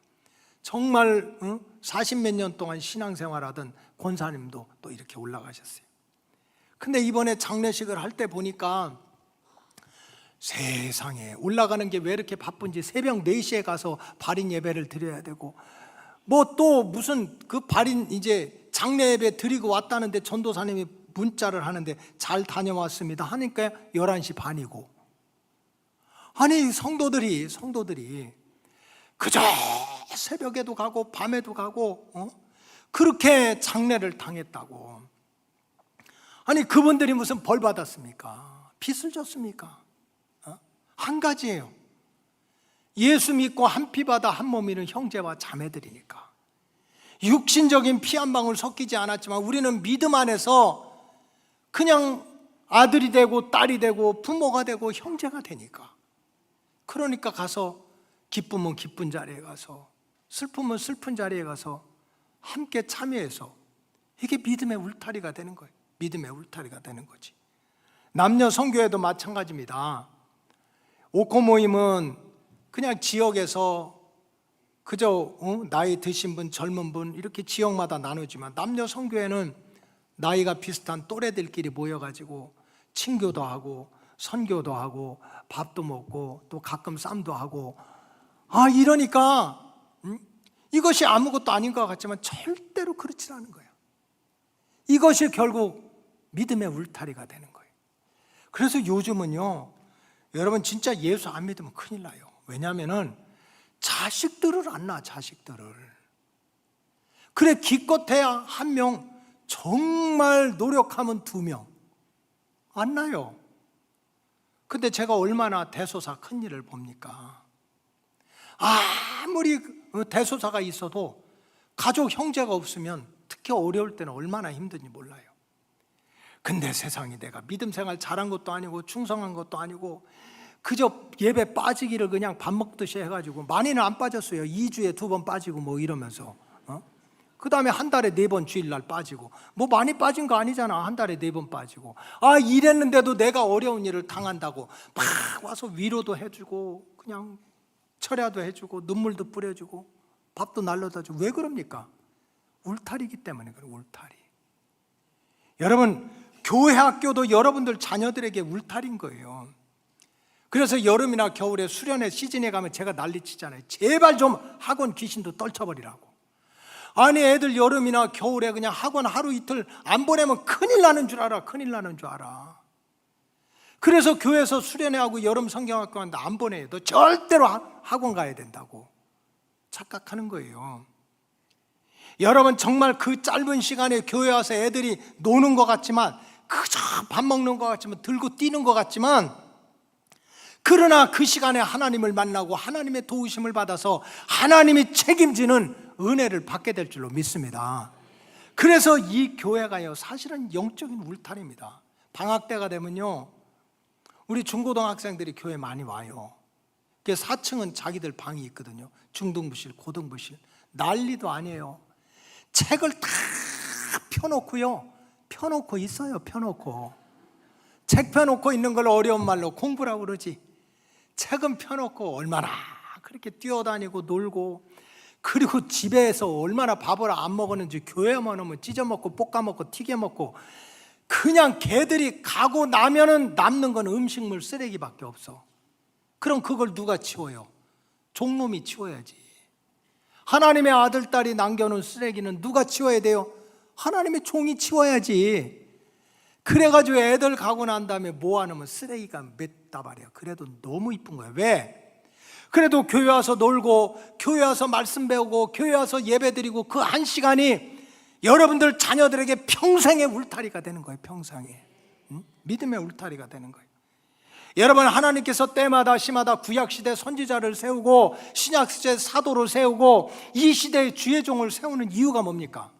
정말 40몇 년 동안 신앙생활하던 권사님도 또 이렇게 올라가셨어요. 근데 이번에 장례식을 할 때 보니까 세상에 올라가는 게 왜 이렇게 바쁜지 새벽 4시에 가서 발인 예배를 드려야 되고 뭐 또 무슨 그 발인 이제 장례 예배 드리고 왔다는데 전도사님이 문자를 하는데 잘 다녀왔습니다 하니까 11시 반이고 아니 성도들이 그저 새벽에도 가고 밤에도 가고 그렇게 장례를 당했다고. 아니 그분들이 무슨 벌 받았습니까? 빚을 졌습니까? 한 가지예요. 예수 믿고 한 피 받아 한 몸이는 형제와 자매들이니까. 육신적인 피 한 방울 섞이지 않았지만 우리는 믿음 안에서 그냥 아들이 되고 딸이 되고 부모가 되고 형제가 되니까. 그러니까 가서 기쁨은 기쁜 자리에 가서 슬픔은 슬픈 자리에 가서 함께 참여해서 이게 믿음의 울타리가 되는 거예요. 믿음의 울타리가 되는 거지. 남녀 선교회도 마찬가지입니다. 오코 모임은 그냥 지역에서 그저 나이 드신 분, 젊은 분 이렇게 지역마다 나누지만 남녀 선교회는 나이가 비슷한 또래들끼리 모여가지고 친교도 하고 선교도 하고 밥도 먹고 또 가끔 쌈도 하고 이러니까 이것이 아무것도 아닌 것 같지만 절대로 그렇지 않은 거예요. 이것이 결국 믿음의 울타리가 되는 거예요. 그래서 요즘은요 여러분 진짜 예수 안 믿으면 큰일 나요. 왜냐하면 자식들을 안 낳아. 자식들을. 그래 기껏해야 1명 정말 노력하면 2명 안 나요. 근데 제가 얼마나 대소사 큰일을 봅니까? 아무리 대소사가 있어도 가족 형제가 없으면 특히 어려울 때는 얼마나 힘든지 몰라요. 근데 세상에 내가 믿음 생활 잘한 것도 아니고 충성한 것도 아니고 그저 예배 빠지기를 그냥 밥 먹듯이 해가지고 많이는 안 빠졌어요. 2주에 2번 빠지고 뭐 이러면서 그 다음에 한 달에 4번 주일날 빠지고 뭐 많이 빠진 거 아니잖아. 한 달에 4번 빠지고 이랬는데도 내가 어려운 일을 당한다고 막 와서 위로도 해주고 그냥 철야도 해주고 눈물도 뿌려주고 밥도 날려다 주고 왜 그럽니까? 울타리이기 때문에 그래요. 울타리. 여러분 교회 학교도 여러분들 자녀들에게 울타리인 거예요. 그래서 여름이나 겨울에 수련회 시즌에 가면 제가 난리치잖아요. 제발 좀 학원 귀신도 떨쳐버리라고. 아니 애들 여름이나 겨울에 그냥 학원 하루 이틀 안 보내면 큰일 나는 줄 알아. 큰일 나는 줄 알아. 그래서 교회에서 수련회하고 여름 성경학교 하는데 안 보내요. 너 절대로 학원 가야 된다고 착각하는 거예요. 여러분 정말 그 짧은 시간에 교회 와서 애들이 노는 것 같지만 그저 밥 먹는 것 같지만 들고 뛰는 것 같지만 그러나 그 시간에 하나님을 만나고 하나님의 도우심을 받아서 하나님이 책임지는 은혜를 받게 될 줄로 믿습니다. 그래서 이 교회가요 사실은 영적인 울타리입니다. 방학 때가 되면요 우리 중고등학생들이 교회 많이 와요. 4층은 자기들 방이 있거든요. 중등부실, 고등부실. 난리도 아니에요. 책을 다 펴놓고요. 펴놓고 있어요. 펴놓고. 책 펴놓고 있는 걸 어려운 말로 공부라고 그러지. 책은 펴놓고 얼마나 그렇게 뛰어다니고 놀고 그리고 집에서 얼마나 밥을 안 먹었는지 교회만 오면 찢어먹고 볶아먹고 튀겨먹고 그냥 개들이 가고 나면은 남는 건 음식물 쓰레기밖에 없어. 그럼 그걸 누가 치워요? 종놈이 치워야지. 하나님의 아들, 딸이 남겨놓은 쓰레기는 누가 치워야 돼요? 하나님의 종이 치워야지. 그래가지고 애들 가고 난 다음에 모아놓으면 쓰레기가 몇 다발이야. 그래도 너무 이쁜 거야. 왜? 그래도 교회 와서 놀고, 교회 와서 말씀 배우고, 교회 와서 예배 드리고, 그 한 시간이 여러분들 자녀들에게 평생의 울타리가 되는 거예요. 평생에. 믿음의 울타리가 되는 거예요. 여러분, 하나님께서 때마다 시마다 구약시대 선지자를 세우고 신약시대 사도를 세우고 이 시대의 주의 종을 세우는 이유가 뭡니까?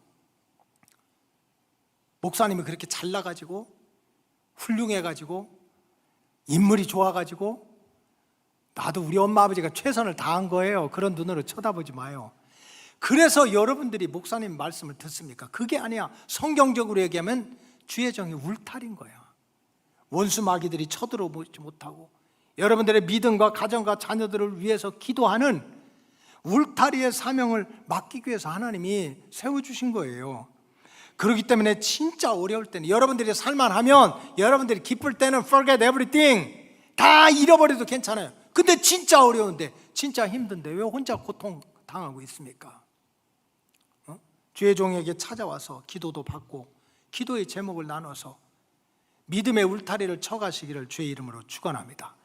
목사님이 그렇게 잘나가지고 훌륭해가지고 인물이 좋아가지고 나도 우리 엄마 아버지가 최선을 다한 거예요. 그런 눈으로 쳐다보지 마요. 그래서 여러분들이 목사님 말씀을 듣습니까? 그게 아니야. 성경적으로 얘기하면 주의 종이 울타리인 거야. 원수 마귀들이 쳐들어오지 못하고 여러분들의 믿음과 가정과 자녀들을 위해서 기도하는 울타리의 사명을 맡기기 위해서 하나님이 세워주신 거예요. 그렇기 때문에 진짜 어려울 때는 여러분들이 살만하면, 여러분들이 기쁠 때는 forget everything, 다 잃어버려도 괜찮아요. 근데 진짜 어려운데, 진짜 힘든데 왜 혼자 고통당하고 있습니까? 주의 종에게 찾아와서 기도도 받고 기도의 제목을 나눠서 믿음의 울타리를 쳐가시기를 주의 이름으로 축원합니다.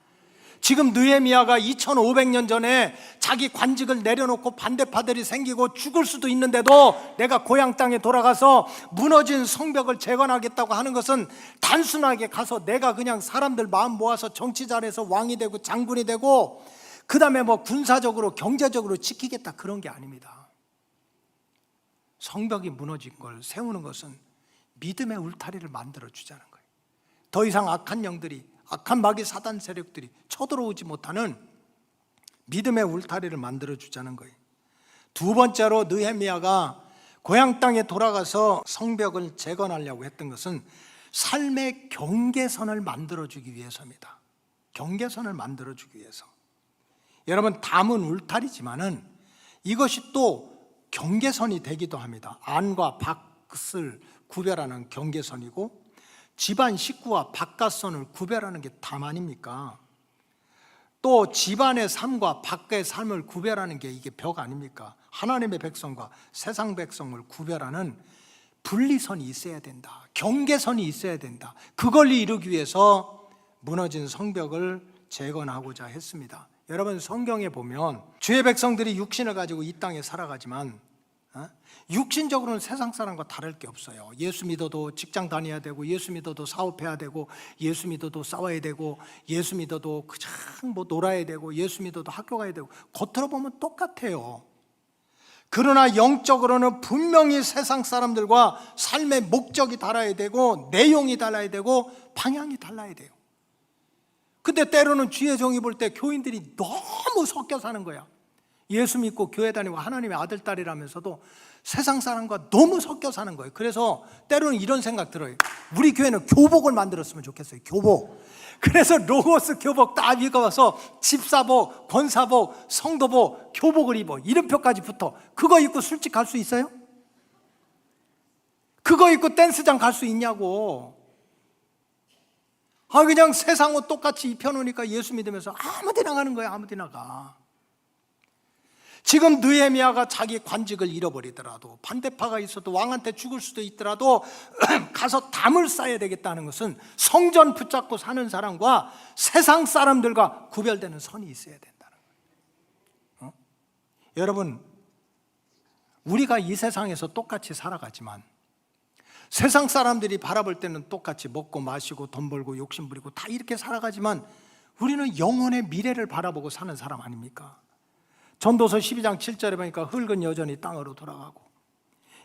지금 느헤미야가 2500년 전에 자기 관직을 내려놓고 반대파들이 생기고 죽을 수도 있는데도 내가 고향 땅에 돌아가서 무너진 성벽을 재건하겠다고 하는 것은 단순하게 가서 내가 그냥 사람들 마음 모아서 정치 잘해서 왕이 되고 장군이 되고 그 다음에 뭐 군사적으로 경제적으로 지키겠다, 그런 게 아닙니다. 성벽이 무너진 걸 세우는 것은 믿음의 울타리를 만들어 주자는 거예요. 더 이상 악한 영들이, 악한 마귀 사단 세력들이 쳐들어오지 못하는 믿음의 울타리를 만들어 주자는 거예요. 두 번째로 느헤미야가 고향 땅에 돌아가서 성벽을 재건하려고 했던 것은 삶의 경계선을 만들어 주기 위해서입니다. 경계선을 만들어 주기 위해서. 여러분, 담은 울타리지만은 이것이 또 경계선이 되기도 합니다. 안과 밖을 구별하는 경계선이고, 집안 식구와 바깥선을 구별하는 게 담 아닙니까? 또 집안의 삶과 밖의 삶을 구별하는 게 이게 벽 아닙니까? 하나님의 백성과 세상 백성을 구별하는 분리선이 있어야 된다. 경계선이 있어야 된다. 그걸 이루기 위해서 무너진 성벽을 재건하고자 했습니다. 여러분, 성경에 보면 주의 백성들이 육신을 가지고 이 땅에 살아가지만 육신적으로는 세상 사람과 다를 게 없어요. 예수 믿어도 직장 다녀야 되고, 예수 믿어도 사업해야 되고, 예수 믿어도 싸워야 되고, 예수 믿어도 그냥 뭐 놀아야 되고, 예수 믿어도 학교 가야 되고, 겉으로 보면 똑같아요. 그러나 영적으로는 분명히 세상 사람들과 삶의 목적이 달라야 되고, 내용이 달라야 되고, 방향이 달라야 돼요. 근데 때로는 주의 종이 볼 때 교인들이 너무 섞여 사는 거야. 예수 믿고 교회 다니고 하나님의 아들, 딸이라면서도 세상 사람과 너무 섞여 사는 거예요. 그래서 때로는 이런 생각 들어요. 우리 교회는 교복을 만들었으면 좋겠어요. 교복. 그래서 로고스 교복 딱 입어서 집사복, 권사복, 성도복, 교복을 입어. 이름표까지 붙어. 그거 입고 술집 갈 수 있어요? 그거 입고 댄스장 갈 수 있냐고. 그냥 세상 옷 똑같이 입혀놓으니까 예수 믿으면서 아무 데나 가는 거야. 아무 데나 가. 지금 느헤미야가 자기 관직을 잃어버리더라도, 반대파가 있어도, 왕한테 죽을 수도 있더라도 가서 담을 쌓아야 되겠다는 것은 성전 붙잡고 사는 사람과 세상 사람들과 구별되는 선이 있어야 된다는 거예요. 여러분, 우리가 이 세상에서 똑같이 살아가지만 세상 사람들이 바라볼 때는 똑같이 먹고 마시고 돈 벌고 욕심 부리고 다 이렇게 살아가지만 우리는 영혼의 미래를 바라보고 사는 사람 아닙니까? 전도서 12장 7절에 보니까 흙은 여전히 땅으로 돌아가고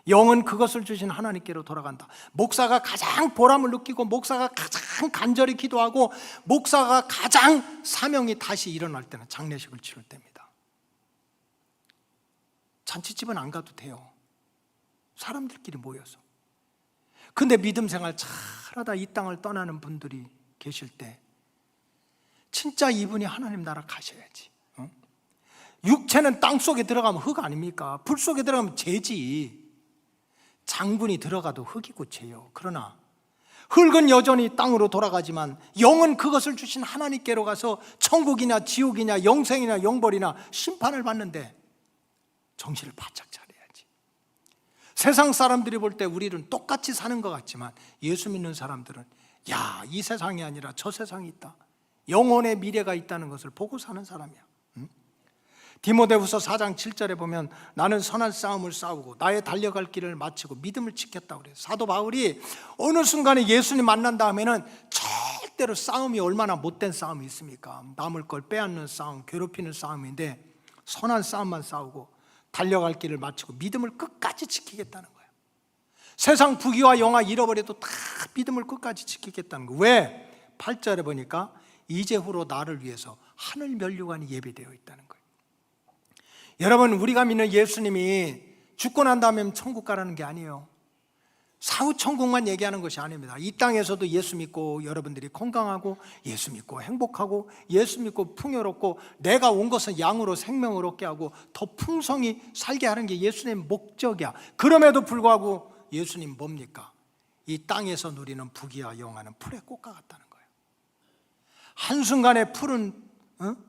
영은 그것을 주신 하나님께로 돌아간다. 목사가 가장 보람을 느끼고, 목사가 가장 간절히 기도하고, 목사가 가장 사명이 다시 일어날 때는 장례식을 치를 때입니다. 잔치집은 안 가도 돼요. 사람들끼리 모여서. 근데 믿음 생활 잘하다 이 땅을 떠나는 분들이 계실 때 진짜 이분이 하나님 나라 가셔야지. 육체는 땅 속에 들어가면 흙 아닙니까? 불 속에 들어가면 재지. 장군이 들어가도 흙이고 재요. 그러나 흙은 여전히 땅으로 돌아가지만 영은 그것을 주신 하나님께로 가서 천국이냐 지옥이냐 영생이냐 영벌이나 심판을 받는데 정신을 바짝 차려야지. 세상 사람들이 볼 때 우리는 똑같이 사는 것 같지만 예수 믿는 사람들은 야, 이 세상이 아니라 저 세상이 있다, 영혼의 미래가 있다는 것을 보고 사는 사람이야. 디모데후서 4장 7절에 보면 나는 선한 싸움을 싸우고 나의 달려갈 길을 마치고 믿음을 지켰다고 그래요. 사도 바울이 어느 순간에 예수님 만난 다음에는 절대로 싸움이 얼마나 못된 싸움이 있습니까? 남을 걸 빼앗는 싸움, 괴롭히는 싸움인데 선한 싸움만 싸우고 달려갈 길을 마치고 믿음을 끝까지 지키겠다는 거예요. 세상 부귀와 영화 잃어버려도 다 믿음을 끝까지 지키겠다는 거예요. 왜? 8절에 보니까 이제후로 나를 위해서 하늘 면류관이 예비되어 있다는 거예요. 여러분, 우리가 믿는 예수님이 죽고 난 다음에 천국 가라는 게 아니에요. 사후 천국만 얘기하는 것이 아닙니다. 이 땅에서도 예수 믿고 여러분들이 건강하고 예수 믿고 행복하고 예수 믿고 풍요롭고 내가 온 것은 양으로 생명을 얻게 하고 더 풍성히 살게 하는 게 예수님의 목적이야. 그럼에도 불구하고 예수님 뭡니까? 이 땅에서 누리는 부귀와 영화는 풀의 꽃과 같다는 거예요. 한순간에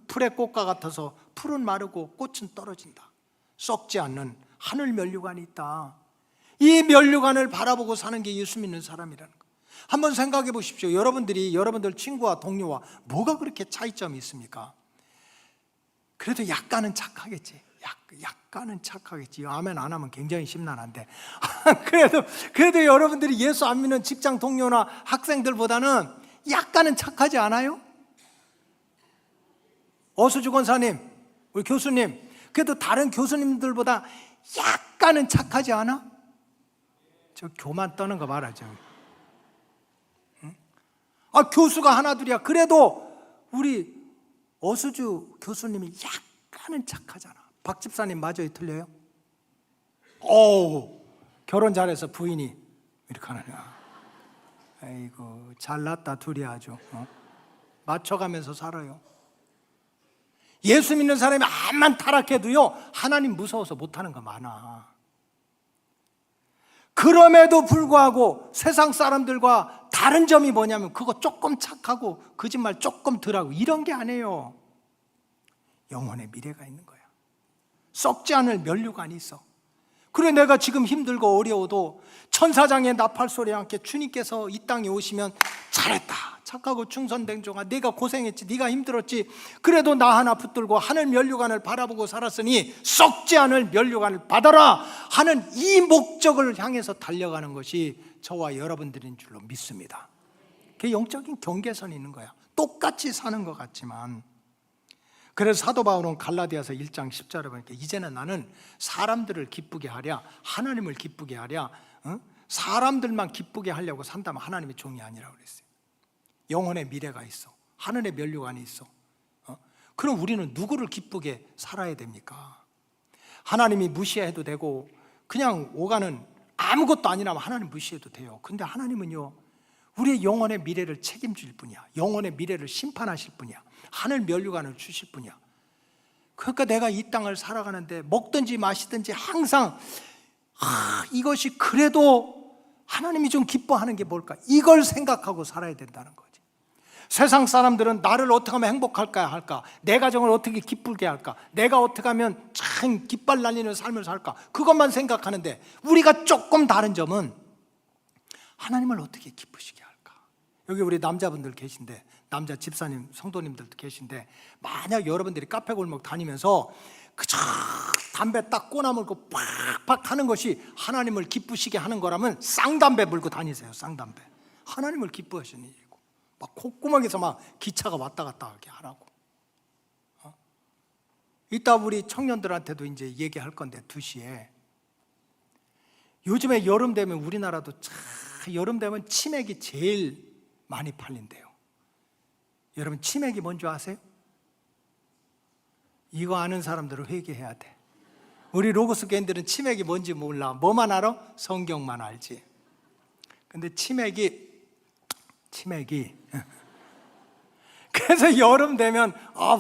풀의 꽃과 같아서 풀은 마르고 꽃은 떨어진다. 썩지 않는 하늘 면류관이 있다. 이 면류관을 바라보고 사는 게 예수 믿는 사람이라는 거예요. 한번 생각해 보십시오. 여러분들 친구와 동료와 뭐가 그렇게 차이점이 있습니까? 그래도 약간은 착하겠지. 아멘 안 하면 굉장히 심란한데 그래도 여러분들이 예수 안 믿는 직장 동료나 학생들보다는 약간은 착하지 않아요? 어수주 권사님, 우리 교수님, 그래도 다른 교수님들보다 약간은 착하지 않아? 저 교만 떠는 거 말하죠. 응? 교수가 하나둘이야. 그래도 우리 어수주 교수님이 약간은 착하잖아. 박 집사님 맞아요, 틀려요? 결혼 잘해서 부인이 이렇게 하느냐. 아이고, 잘났다 둘이 아주. 맞춰가면서 살아요. 예수 믿는 사람이 암만 타락해도요, 하나님 무서워서 못하는 거 많아. 그럼에도 불구하고 세상 사람들과 다른 점이 뭐냐면 그거 조금 착하고 거짓말 조금 덜하고 이런 게 아니에요. 영혼의 미래가 있는 거야. 썩지 않을 면류관이 있어. 그래, 내가 지금 힘들고 어려워도 천사장의 나팔 소리와 함께 주님께서 이 땅에 오시면 잘했다, 착하고 충성된 종아, 네가 고생했지, 네가 힘들었지, 그래도 나 하나 붙들고 하늘 면류관을 바라보고 살았으니 썩지 않을 면류관을 받아라 하는 이 목적을 향해서 달려가는 것이 저와 여러분들인 줄로 믿습니다. 그게 영적인 경계선이 있는 거야. 똑같이 사는 것 같지만. 그래서 사도 바울은 갈라디아서 1장 10절에 보니까 이제는 나는 사람들을 기쁘게 하랴, 하나님을 기쁘게 하랴, 사람들만 기쁘게 하려고 산다면 하나님의 종이 아니라고 그랬어요. 영혼의 미래가 있어. 하늘의 면류관이 있어. 그럼 우리는 누구를 기쁘게 살아야 됩니까? 하나님이 무시해도 되고 그냥 오가는 아무것도 아니라면 하나님 무시해도 돼요. 근데 하나님은요, 우리의 영혼의 미래를 책임질 분이야. 영혼의 미래를 심판하실 분이야. 하늘 면류관을 주실 분이야. 그러니까 내가 이 땅을 살아가는데 먹든지 마시든지 항상 이것이 그래도 하나님이 좀 기뻐하는 게 뭘까? 이걸 생각하고 살아야 된다는 거지. 세상 사람들은 나를 어떻게 하면 행복할까 할까? 내 가정을 어떻게 기쁘게 할까? 내가 어떻게 하면 참 깃발 날리는 삶을 살까? 그것만 생각하는데 우리가 조금 다른 점은 하나님을 어떻게 기쁘시게 할까? 여기 우리 남자분들 계신데, 남자 집사님, 성도님들도 계신데, 만약 여러분들이 카페 골목 다니면서 그저 담배 딱 꼬나 물고 팍팍 하는 것이 하나님을 기쁘시게 하는 거라면 쌍담배 물고 다니세요. 쌍담배. 하나님을 기뻐하시는 일이고, 막 콧구멍에서 막 기차가 왔다 갔다 하게 하라고. 이따 우리 청년들한테도 이제 얘기할 건데 2시에 요즘에 여름 되면 우리나라도 참 여름 되면 치맥이 제일 많이 팔린대요. 여러분, 치맥이 뭔지 아세요? 이거 아는 사람들은 회개해야 돼. 우리 로고스 교인들은 치맥이 뭔지 몰라. 뭐만 알아? 성경만 알지. 근데 치맥이 그래서 여름 되면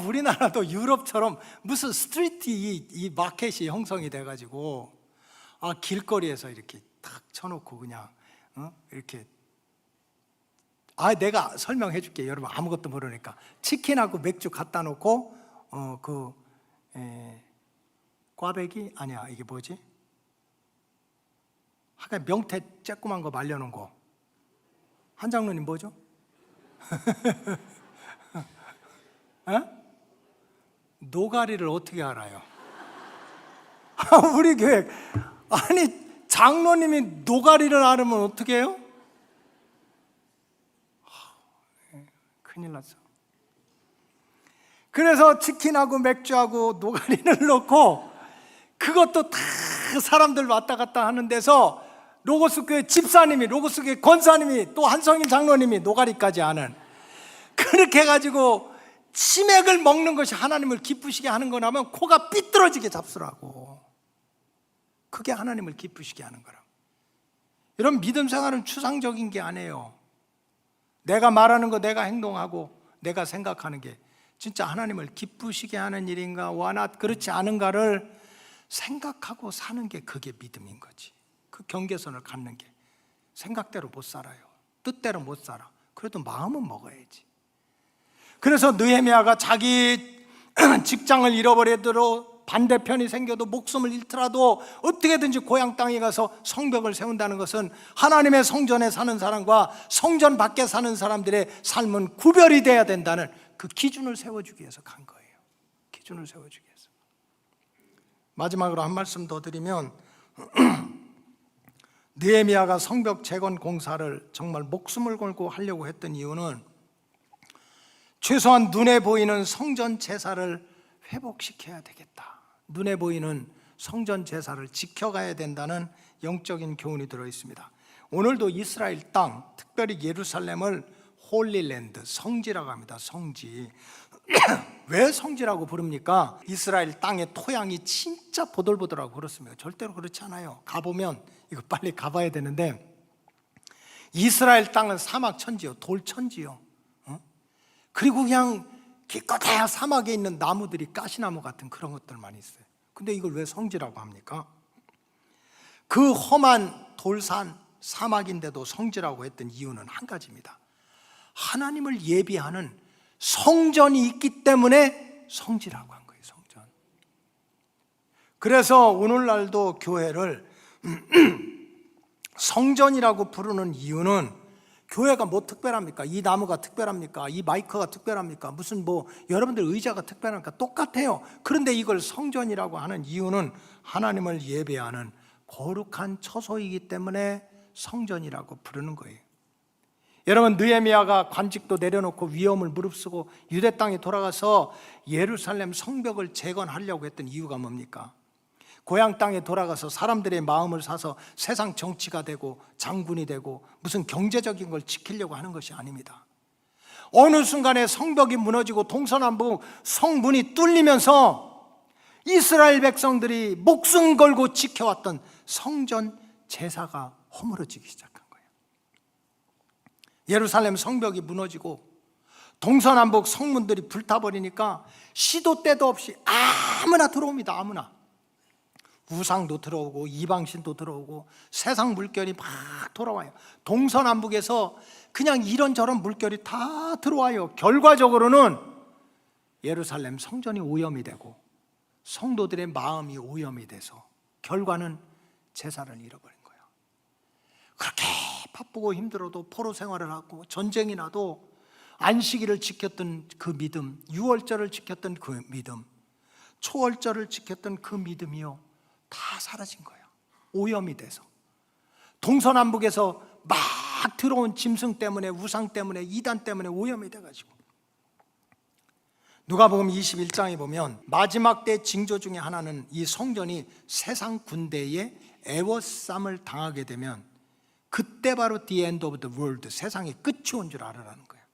우리나라도 유럽처럼 무슨 스트리트 이 마켓이 형성이 돼가지고 길거리에서 이렇게 탁 쳐놓고 그냥 이렇게 내가 설명해 줄게. 여러분 아무것도 모르니까 치킨하고 맥주 갖다 놓고 꽈배기? 아니야, 이게 뭐지? 하여간 명태 쬐끄만 거 말려놓은 거. 한장로님 뭐죠? 노가리를 어떻게 알아요? 우리 교회, 아니 장로님이 노가리를 알으면 어떻게 해요? 큰일 났어. 그래서 치킨하고 맥주하고 노가리를 넣고, 그것도 다 사람들 왔다 갔다 하는 데서 로고스 교회 집사님이, 로고스 교회 권사님이, 또 한성일 장로님이 노가리까지 아는, 그렇게 해가지고 치맥을 먹는 것이 하나님을 기쁘시게 하는 거라면 코가 삐뚤어지게 잡수라고. 그게 하나님을 기쁘시게 하는 거라고. 이런 믿음 생활은 추상적인 게 아니에요. 내가 말하는 거, 내가 행동하고 내가 생각하는 게 진짜 하나님을 기쁘시게 하는 일인가, 와나 그렇지 않은가를 생각하고 사는 게 그게 믿음인 거지. 그 경계선을 갖는 게. 생각대로 못 살아요. 뜻대로 못 살아. 그래도 마음은 먹어야지. 그래서 느헤미야가 자기 직장을 잃어버리도록, 반대편이 생겨도 목숨을 잃더라도 어떻게든지 고향 땅에 가서 성벽을 세운다는 것은 하나님의 성전에 사는 사람과 성전 밖에 사는 사람들의 삶은 구별이 돼야 된다는 그 기준을 세워주기 위해서 간 거예요. 기준을 세워주기 위해서. 마지막으로 한 말씀 더 드리면, 느헤미야가 성벽 재건 공사를 정말 목숨을 걸고 하려고 했던 이유는 최소한 눈에 보이는 성전 제사를 회복시켜야 되겠다. 눈에 보이는 성전 제사를 지켜가야 된다는 영적인 교훈이 들어 있습니다. 오늘도 이스라엘 땅, 특별히 예루살렘을 홀리랜드, 성지라고 합니다. 성지. 왜 성지라고 부릅니까? 이스라엘 땅의 토양이 진짜 보들보들하고 그렇습니다. 절대로 그렇지 않아요. 가보면, 이거 빨리 가봐야 되는데, 이스라엘 땅은 사막천지요, 돌천지요. 그리고 그냥 기껏해야 사막에 있는 나무들이 가시나무 같은 그런 것들만 있어요. 근데 이걸 왜 성지라고 합니까? 그 험한 돌산 사막인데도 성지라고 했던 이유는 한 가지입니다. 하나님을 예비하는 성전이 있기 때문에 성지라고 한 거예요. 성전. 그래서 오늘날도 교회를 성전이라고 부르는 이유는, 교회가 뭐 특별합니까? 이 나무가 특별합니까? 이 마이크가 특별합니까? 무슨 뭐 여러분들 의자가 특별합니까? 똑같아요. 그런데 이걸 성전이라고 하는 이유는 하나님을 예배하는 거룩한 처소이기 때문에 성전이라고 부르는 거예요. 여러분, 느헤미야가 관직도 내려놓고 위험을 무릅쓰고 유대 땅에 돌아가서 예루살렘 성벽을 재건하려고 했던 이유가 뭡니까? 고향 땅에 돌아가서 사람들의 마음을 사서 세상 정치가 되고 장군이 되고 무슨 경제적인 걸 지키려고 하는 것이 아닙니다. 어느 순간에 성벽이 무너지고 동서남북 성문이 뚫리면서 이스라엘 백성들이 목숨 걸고 지켜왔던 성전 제사가 허물어지기 시작한 거예요. 예루살렘 성벽이 무너지고 동서남북 성문들이 불타버리니까 시도 때도 없이 아무나 들어옵니다. 아무나. 우상도 들어오고 이방신도 들어오고 세상 물결이 막 돌아와요. 동서남북에서 그냥 이런저런 물결이 다 들어와요. 결과적으로는 예루살렘 성전이 오염이 되고 성도들의 마음이 오염이 돼서 결과는 제사를 잃어버린 거예요. 그렇게 바쁘고 힘들어도 포로 생활을 하고 전쟁이 나도 안식일을 지켰던 그 믿음, 유월절을 지켰던 그 믿음, 초월절을 지켰던 그 믿음이요, 다 사라진 거예요. 오염이 돼서. 동서남북에서 막 들어온 짐승 때문에, 우상 때문에, 이단 때문에 오염이 돼가지고. 누가복음 21장에 보면 마지막 때 징조 중에 하나는 이 성전이 세상 군대에 애워쌈을 당하게 되면 그때 바로 the end of the world, 세상의 끝이 온 줄 알아라는 거예요.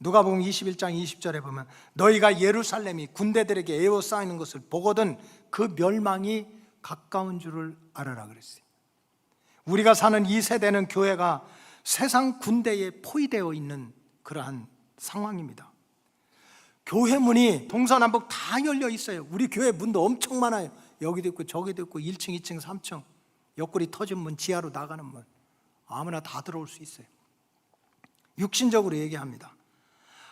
누가복음 21장 20절에 보면 너희가 예루살렘이 군대들에게 애워싸이는 것을 보거든 그 멸망이 가까운 줄을 알아라 그랬어요. 우리가 사는 이 세대는 교회가 세상 군대에 포위되어 있는 그러한 상황입니다. 교회 문이 동서남북 다 열려 있어요. 우리 교회 문도 엄청 많아요. 여기도 있고 저기도 있고 1층, 2층, 3층, 옆구리 터진 문, 지하로 나가는 문, 아무나 다 들어올 수 있어요. 육신적으로 얘기합니다.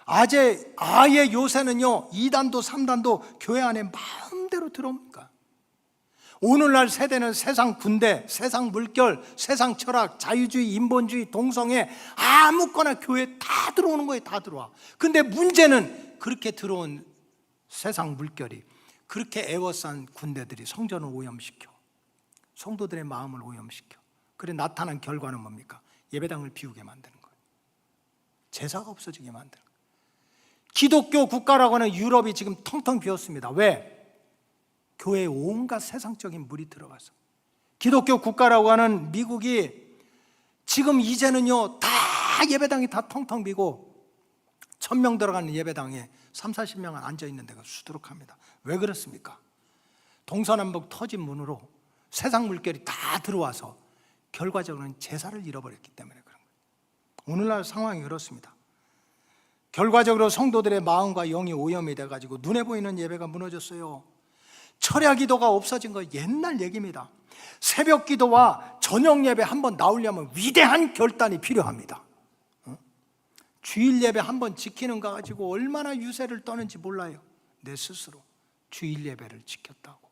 아예 요새는요 2단도 3단도 교회 안에 마음대로 들어옵니까? 오늘날 세대는 세상 군대, 세상 물결, 세상 철학, 자유주의, 인본주의, 동성애 아무거나 교회에 다 들어오는 거예요. 다 들어와. 근데 문제는 그렇게 들어온 세상 물결이, 그렇게 애워싼 군대들이 성전을 오염시켜, 성도들의 마음을 오염시켜. 그래 나타난 결과는 뭡니까? 예배당을 비우게 만드는 거예요. 제사가 없어지게 만드는 거예요. 기독교 국가라고 하는 유럽이 지금 텅텅 비었습니다. 왜? 교회에 온갖 세상적인 물이 들어가서. 기독교 국가라고 하는 미국이 지금 이제는요 다 예배당이 다 텅텅 비고 1000명 들어가는 예배당에 30-40명은 앉아있는 데가 수두룩합니다. 왜 그렇습니까? 동서남북 터진 문으로 세상 물결이 다 들어와서 결과적으로는 제사를 잃어버렸기 때문에 그런 거예요. 오늘날 상황이 그렇습니다. 결과적으로 성도들의 마음과 영이 오염이 돼가지고 눈에 보이는 예배가 무너졌어요. 철야 기도가 없어진 거 옛날 얘기입니다. 새벽 기도와 저녁 예배 한번 나오려면 위대한 결단이 필요합니다. 주일 예배 한번 지키는 거 가지고 얼마나 유세를 떠는지 몰라요. 내 스스로 주일 예배를 지켰다고.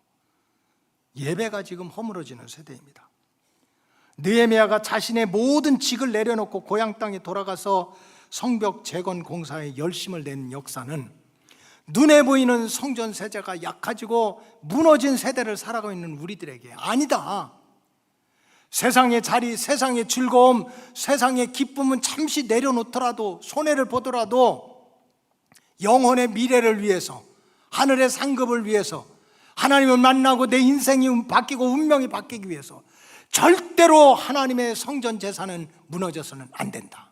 예배가 지금 허물어지는 세대입니다. 느헤미야가 자신의 모든 직을 내려놓고 고향 땅에 돌아가서 성벽 재건 공사에 열심을 낸 역사는 눈에 보이는 성전 세대가 약해지고 무너진 세대를 살아가고 있는 우리들에게 아니다. 세상의 자리, 세상의 즐거움, 세상의 기쁨은 잠시 내려놓더라도, 손해를 보더라도 영혼의 미래를 위해서, 하늘의 상급을 위해서, 하나님을 만나고 내 인생이 바뀌고 운명이 바뀌기 위해서 절대로 하나님의 성전 제사는 무너져서는 안 된다.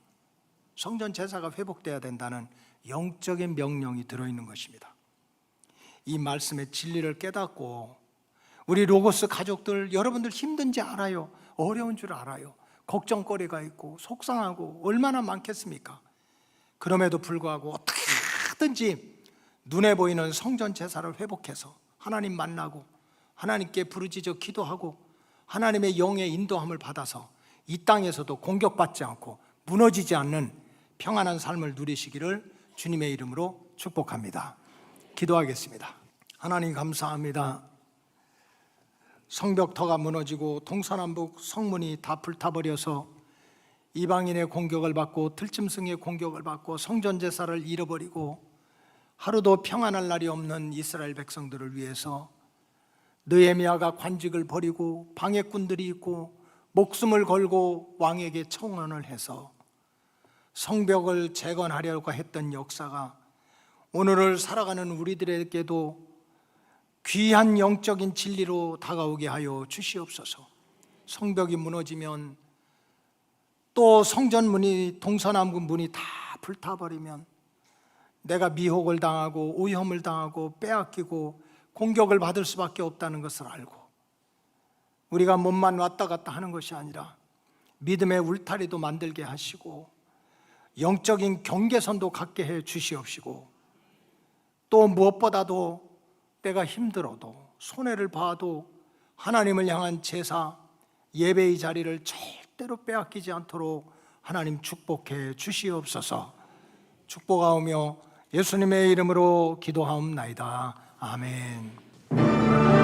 성전 제사가 회복돼야 된다는 영적인 명령이 들어있는 것입니다. 이 말씀의 진리를 깨닫고 우리 로고스 가족들, 여러분들 힘든지 알아요. 어려운 줄 알아요. 걱정거리가 있고 속상하고 얼마나 많겠습니까? 그럼에도 불구하고 어떻게 하든지 눈에 보이는 성전 제사를 회복해서 하나님 만나고 하나님께 부르짖어 기도하고 하나님의 영의 인도함을 받아서 이 땅에서도 공격받지 않고 무너지지 않는 평안한 삶을 누리시기를 주님의 이름으로 축복합니다. 기도하겠습니다. 하나님 감사합니다. 성벽터가 무너지고 동서남북 성문이 다 불타버려서 이방인의 공격을 받고 들짐승의 공격을 받고 성전제사를 잃어버리고 하루도 평안할 날이 없는 이스라엘 백성들을 위해서 느헤미야가 관직을 버리고 방해꾼들이 있고 목숨을 걸고 왕에게 청원을 해서 성벽을 재건하려고 했던 역사가 오늘을 살아가는 우리들에게도 귀한 영적인 진리로 다가오게 하여 주시옵소서. 성벽이 무너지면 또 성전문이 동서남북 문이 다 불타버리면 내가 미혹을 당하고 오염을 당하고 빼앗기고 공격을 받을 수밖에 없다는 것을 알고 우리가 몸만 왔다 갔다 하는 것이 아니라 믿음의 울타리도 만들게 하시고 영적인 경계선도 갖게 해 주시옵시고 또 무엇보다도 내가 힘들어도 손해를 봐도 하나님을 향한 제사, 예배의 자리를 절대로 빼앗기지 않도록 하나님 축복해 주시옵소서. 축복하오며 예수님의 이름으로 기도하옵나이다. 아멘.